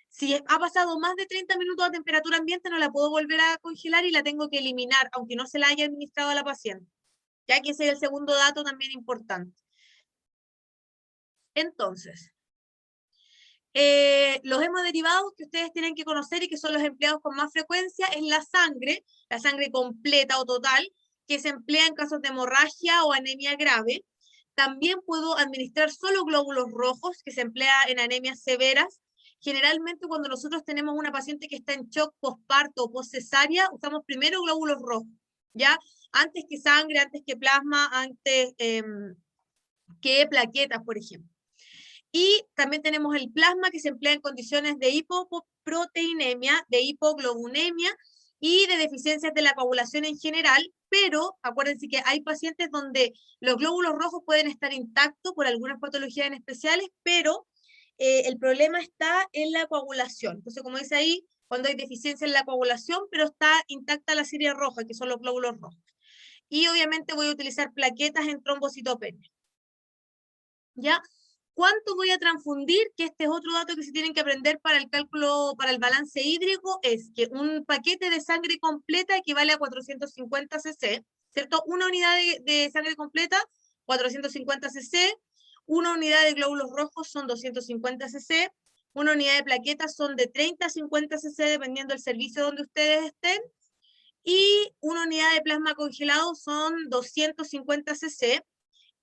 si ha pasado más de 30 minutos a temperatura ambiente, no la puedo volver a congelar y la tengo que eliminar, aunque no se la haya administrado a la paciente. Ya que ese es el segundo dato también importante. Entonces, los hemoderivados que ustedes tienen que conocer y que son los empleados con más frecuencia es la sangre completa o total, que se emplea en casos de hemorragia o anemia grave. También puedo administrar solo glóbulos rojos, que se emplea en anemias severas. Generalmente cuando nosotros tenemos una paciente que está en shock postparto o postcesárea, usamos primero glóbulos rojos, ¿ya? Antes que sangre, antes que plasma, antes que plaquetas, por ejemplo. Y también tenemos el plasma que se emplea en condiciones de hipoproteinemia, de hipoglobunemia y de deficiencias de la coagulación en general, pero acuérdense que hay pacientes donde los glóbulos rojos pueden estar intactos por algunas patologías en especiales, pero el problema está en la coagulación. Entonces, como dice ahí, cuando hay deficiencia en la coagulación, pero está intacta la serie roja, que son los glóbulos rojos. Y obviamente voy a utilizar plaquetas en trombocitopenia. ¿Ya? ¿Cuánto voy a transfundir? Que este es otro dato que se tienen que aprender para el cálculo, para el balance hídrico, es que un paquete de sangre completa equivale a 450 cc. ¿cierto? Una unidad de sangre completa, 450 cc, una unidad de glóbulos rojos son 250 cc, una unidad de plaquetas son de 30 a 50 cc, dependiendo del servicio donde ustedes estén, y una unidad de plasma congelado son 250 cc,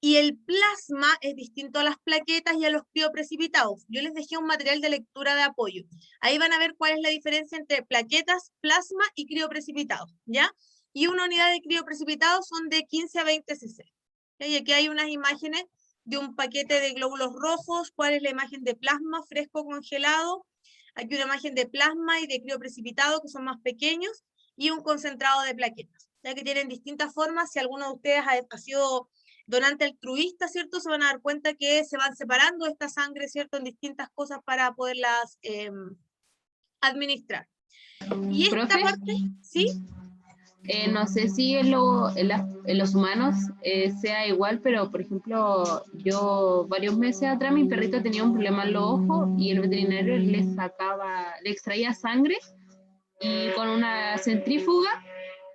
y el plasma es distinto a las plaquetas y a los crioprecipitados. Yo les dejé un material de lectura de apoyo. Ahí van a ver cuál es la diferencia entre plaquetas, plasma y crioprecipitados, ¿ya? Y una unidad de crioprecipitados son de 15 a 20 cc. Y aquí hay unas imágenes de un paquete de glóbulos rojos, cuál es la imagen de plasma fresco congelado, aquí una imagen de plasma y de crioprecipitado, que son más pequeños, y un concentrado de plaquetas, ya que tienen distintas formas. Si alguno de ustedes ha sido donante altruista, ¿cierto? Se van a dar cuenta que se van separando esta sangre, ¿cierto? En distintas cosas para poderlas administrar. Y esta Profe, parte, ¿sí? no sé si en los humanos sea igual, pero por ejemplo, yo varios meses atrás mi perrito tenía un problema en los ojos y el veterinario le extraía sangre y con una centrífuga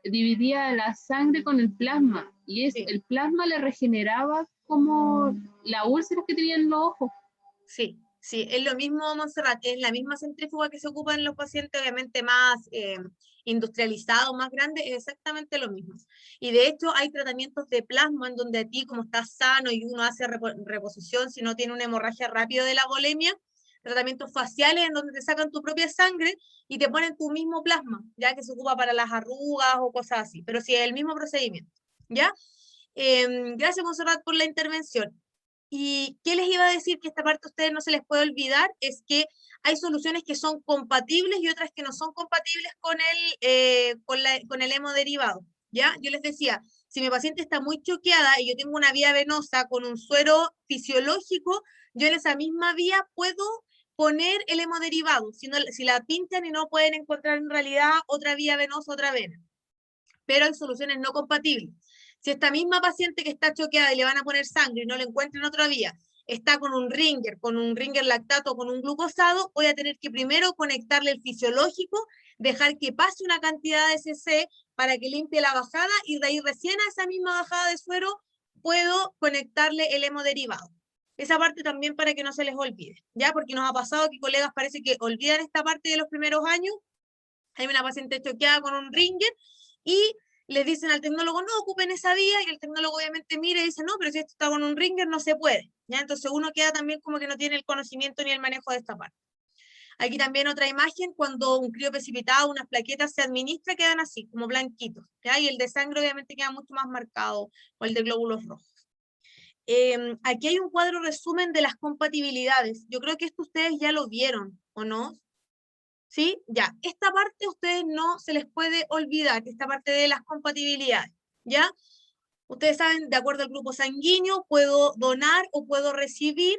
dividía la sangre con el plasma y Sí. el plasma le regeneraba como la úlcera que tenía en los ojos. Sí, sí, es lo mismo, Montserrat, es la misma centrífuga que se ocupa en los pacientes, obviamente más industrializados, más grandes, es exactamente lo mismo. Y de hecho hay tratamientos de plasma en donde a ti, como estás sano y uno hace reposición, si no tiene una hemorragia rápida de la volemia, tratamientos faciales en donde te sacan tu propia sangre y te ponen tu mismo plasma, ya que se ocupa para las arrugas o cosas así, pero sí es el mismo procedimiento, ¿ya? Gracias, Montserrat, por la intervención. ¿Y qué les iba a decir? Que esta parte a ustedes no se les puede olvidar, es que hay soluciones que son compatibles y otras que no son compatibles con el hemoderivado, ¿ya? Yo les decía, si mi paciente está muy choqueada y yo tengo una vía venosa con un suero fisiológico, yo en esa misma vía puedo poner el hemoderivado, si la pinchan y no pueden encontrar en realidad otra vía venosa, otra vena. Pero hay soluciones no compatibles. Si esta misma paciente que está choqueada y le van a poner sangre y no le encuentran otra vía, está con un ringer lactato, con un glucosado, voy a tener que primero conectarle el fisiológico, dejar que pase una cantidad de cc para que limpie la bajada y de ahí recién a esa misma bajada de suero puedo conectarle el hemoderivado. Esa parte también para que no se les olvide, ¿ya? Porque nos ha pasado que colegas parece que olvidan esta parte de los primeros años. Hay una paciente choqueada con un ringer y les dicen al tecnólogo, no ocupen esa vía, y el tecnólogo obviamente mira y dice, no, pero si esto está con un ringer no se puede, ¿ya? Entonces uno queda también como que no tiene el conocimiento ni el manejo de esta parte. Aquí también otra imagen, cuando un crío precipitado, unas plaquetas se administra, quedan así, como blanquitos, ¿ya? Y el de sangre obviamente queda mucho más marcado, o el de glóbulos rojos. Aquí hay un cuadro resumen de las compatibilidades. Yo creo que esto ustedes ya lo vieron, ¿o no? ¿Sí? Ya, esta parte a ustedes no se les puede olvidar, esta parte de las compatibilidades, ¿ya? Ustedes saben, de acuerdo al grupo sanguíneo, puedo donar o puedo recibir.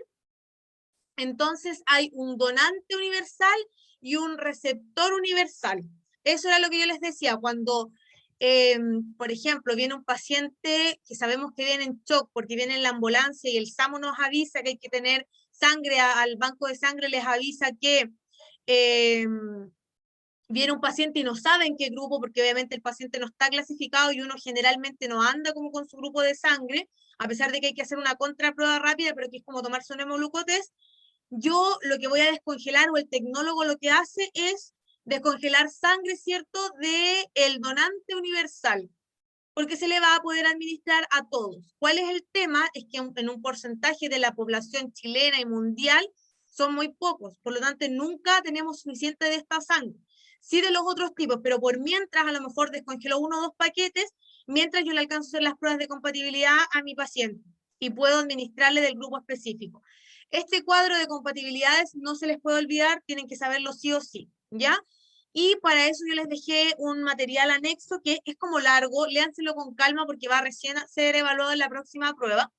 Entonces hay un donante universal y un receptor universal. Eso era lo que yo les decía, cuando, por ejemplo, viene un paciente que sabemos que viene en shock porque viene en la ambulancia y el SAMU nos avisa que hay que tener sangre, al banco de sangre les avisa que viene un paciente y no sabe en qué grupo, porque obviamente el paciente no está clasificado y uno generalmente no anda como con su grupo de sangre, a pesar de que hay que hacer una contraprueba rápida, pero que es como tomarse un hemoglucotest. Yo lo que voy a descongelar, o el tecnólogo lo que hace es descongelar sangre, ¿cierto?, de el donante universal, porque se le va a poder administrar a todos. ¿Cuál es el tema? Es que en un porcentaje de la población chilena y mundial son muy pocos, por lo tanto nunca tenemos suficiente de esta sangre. Sí de los otros tipos, pero por mientras a lo mejor descongelo 1 o 2 paquetes, mientras yo le alcanzo a hacer las pruebas de compatibilidad a mi paciente y puedo administrarle del grupo específico. Este cuadro de compatibilidades no se les puede olvidar, tienen que saberlo sí o sí, ¿ya? Y para eso yo les dejé un material anexo que es como largo, léanselo con calma porque va recién a ser evaluado en la próxima prueba.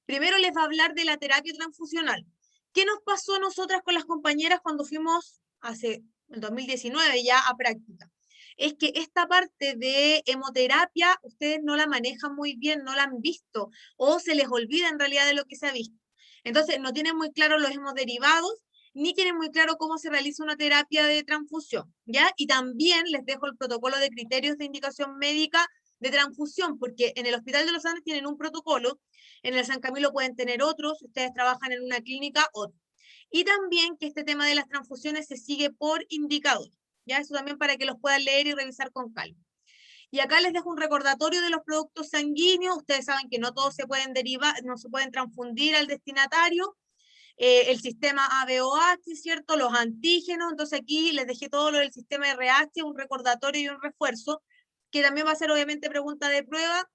Primero les va a hablar de la terapia transfusional. ¿Qué nos pasó a nosotras con las compañeras cuando fuimos hace el 2019 ya a práctica? Es que esta parte de hemoterapia ustedes no la manejan muy bien, no la han visto, o se les olvida en realidad de lo que se ha visto. Entonces no tienen muy claro los hemoderivados, ni tienen muy claro cómo se realiza una terapia de transfusión, ¿ya? Y también les dejo el protocolo de criterios de indicación médica de transfusión, porque en el Hospital de los Andes tienen un protocolo, en el San Camilo pueden tener otros, si ustedes trabajan en una clínica, otro. Y también que este tema de las transfusiones se sigue por indicador, ya eso también para que los puedan leer y revisar con calma. Y acá les dejo un recordatorio de los productos sanguíneos. Ustedes saben que no todos se pueden derivar, no se pueden transfundir al destinatario. El sistema ABOH, ¿cierto? Los antígenos. Entonces aquí les dejé todo lo del sistema RH, un recordatorio y un refuerzo, que también va a ser obviamente pregunta de prueba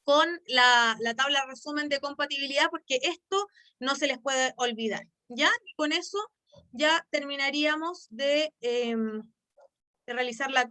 con la tabla resumen de compatibilidad, porque esto no se les puede olvidar. ¿Ya? Y con eso ya terminaríamos de realizar la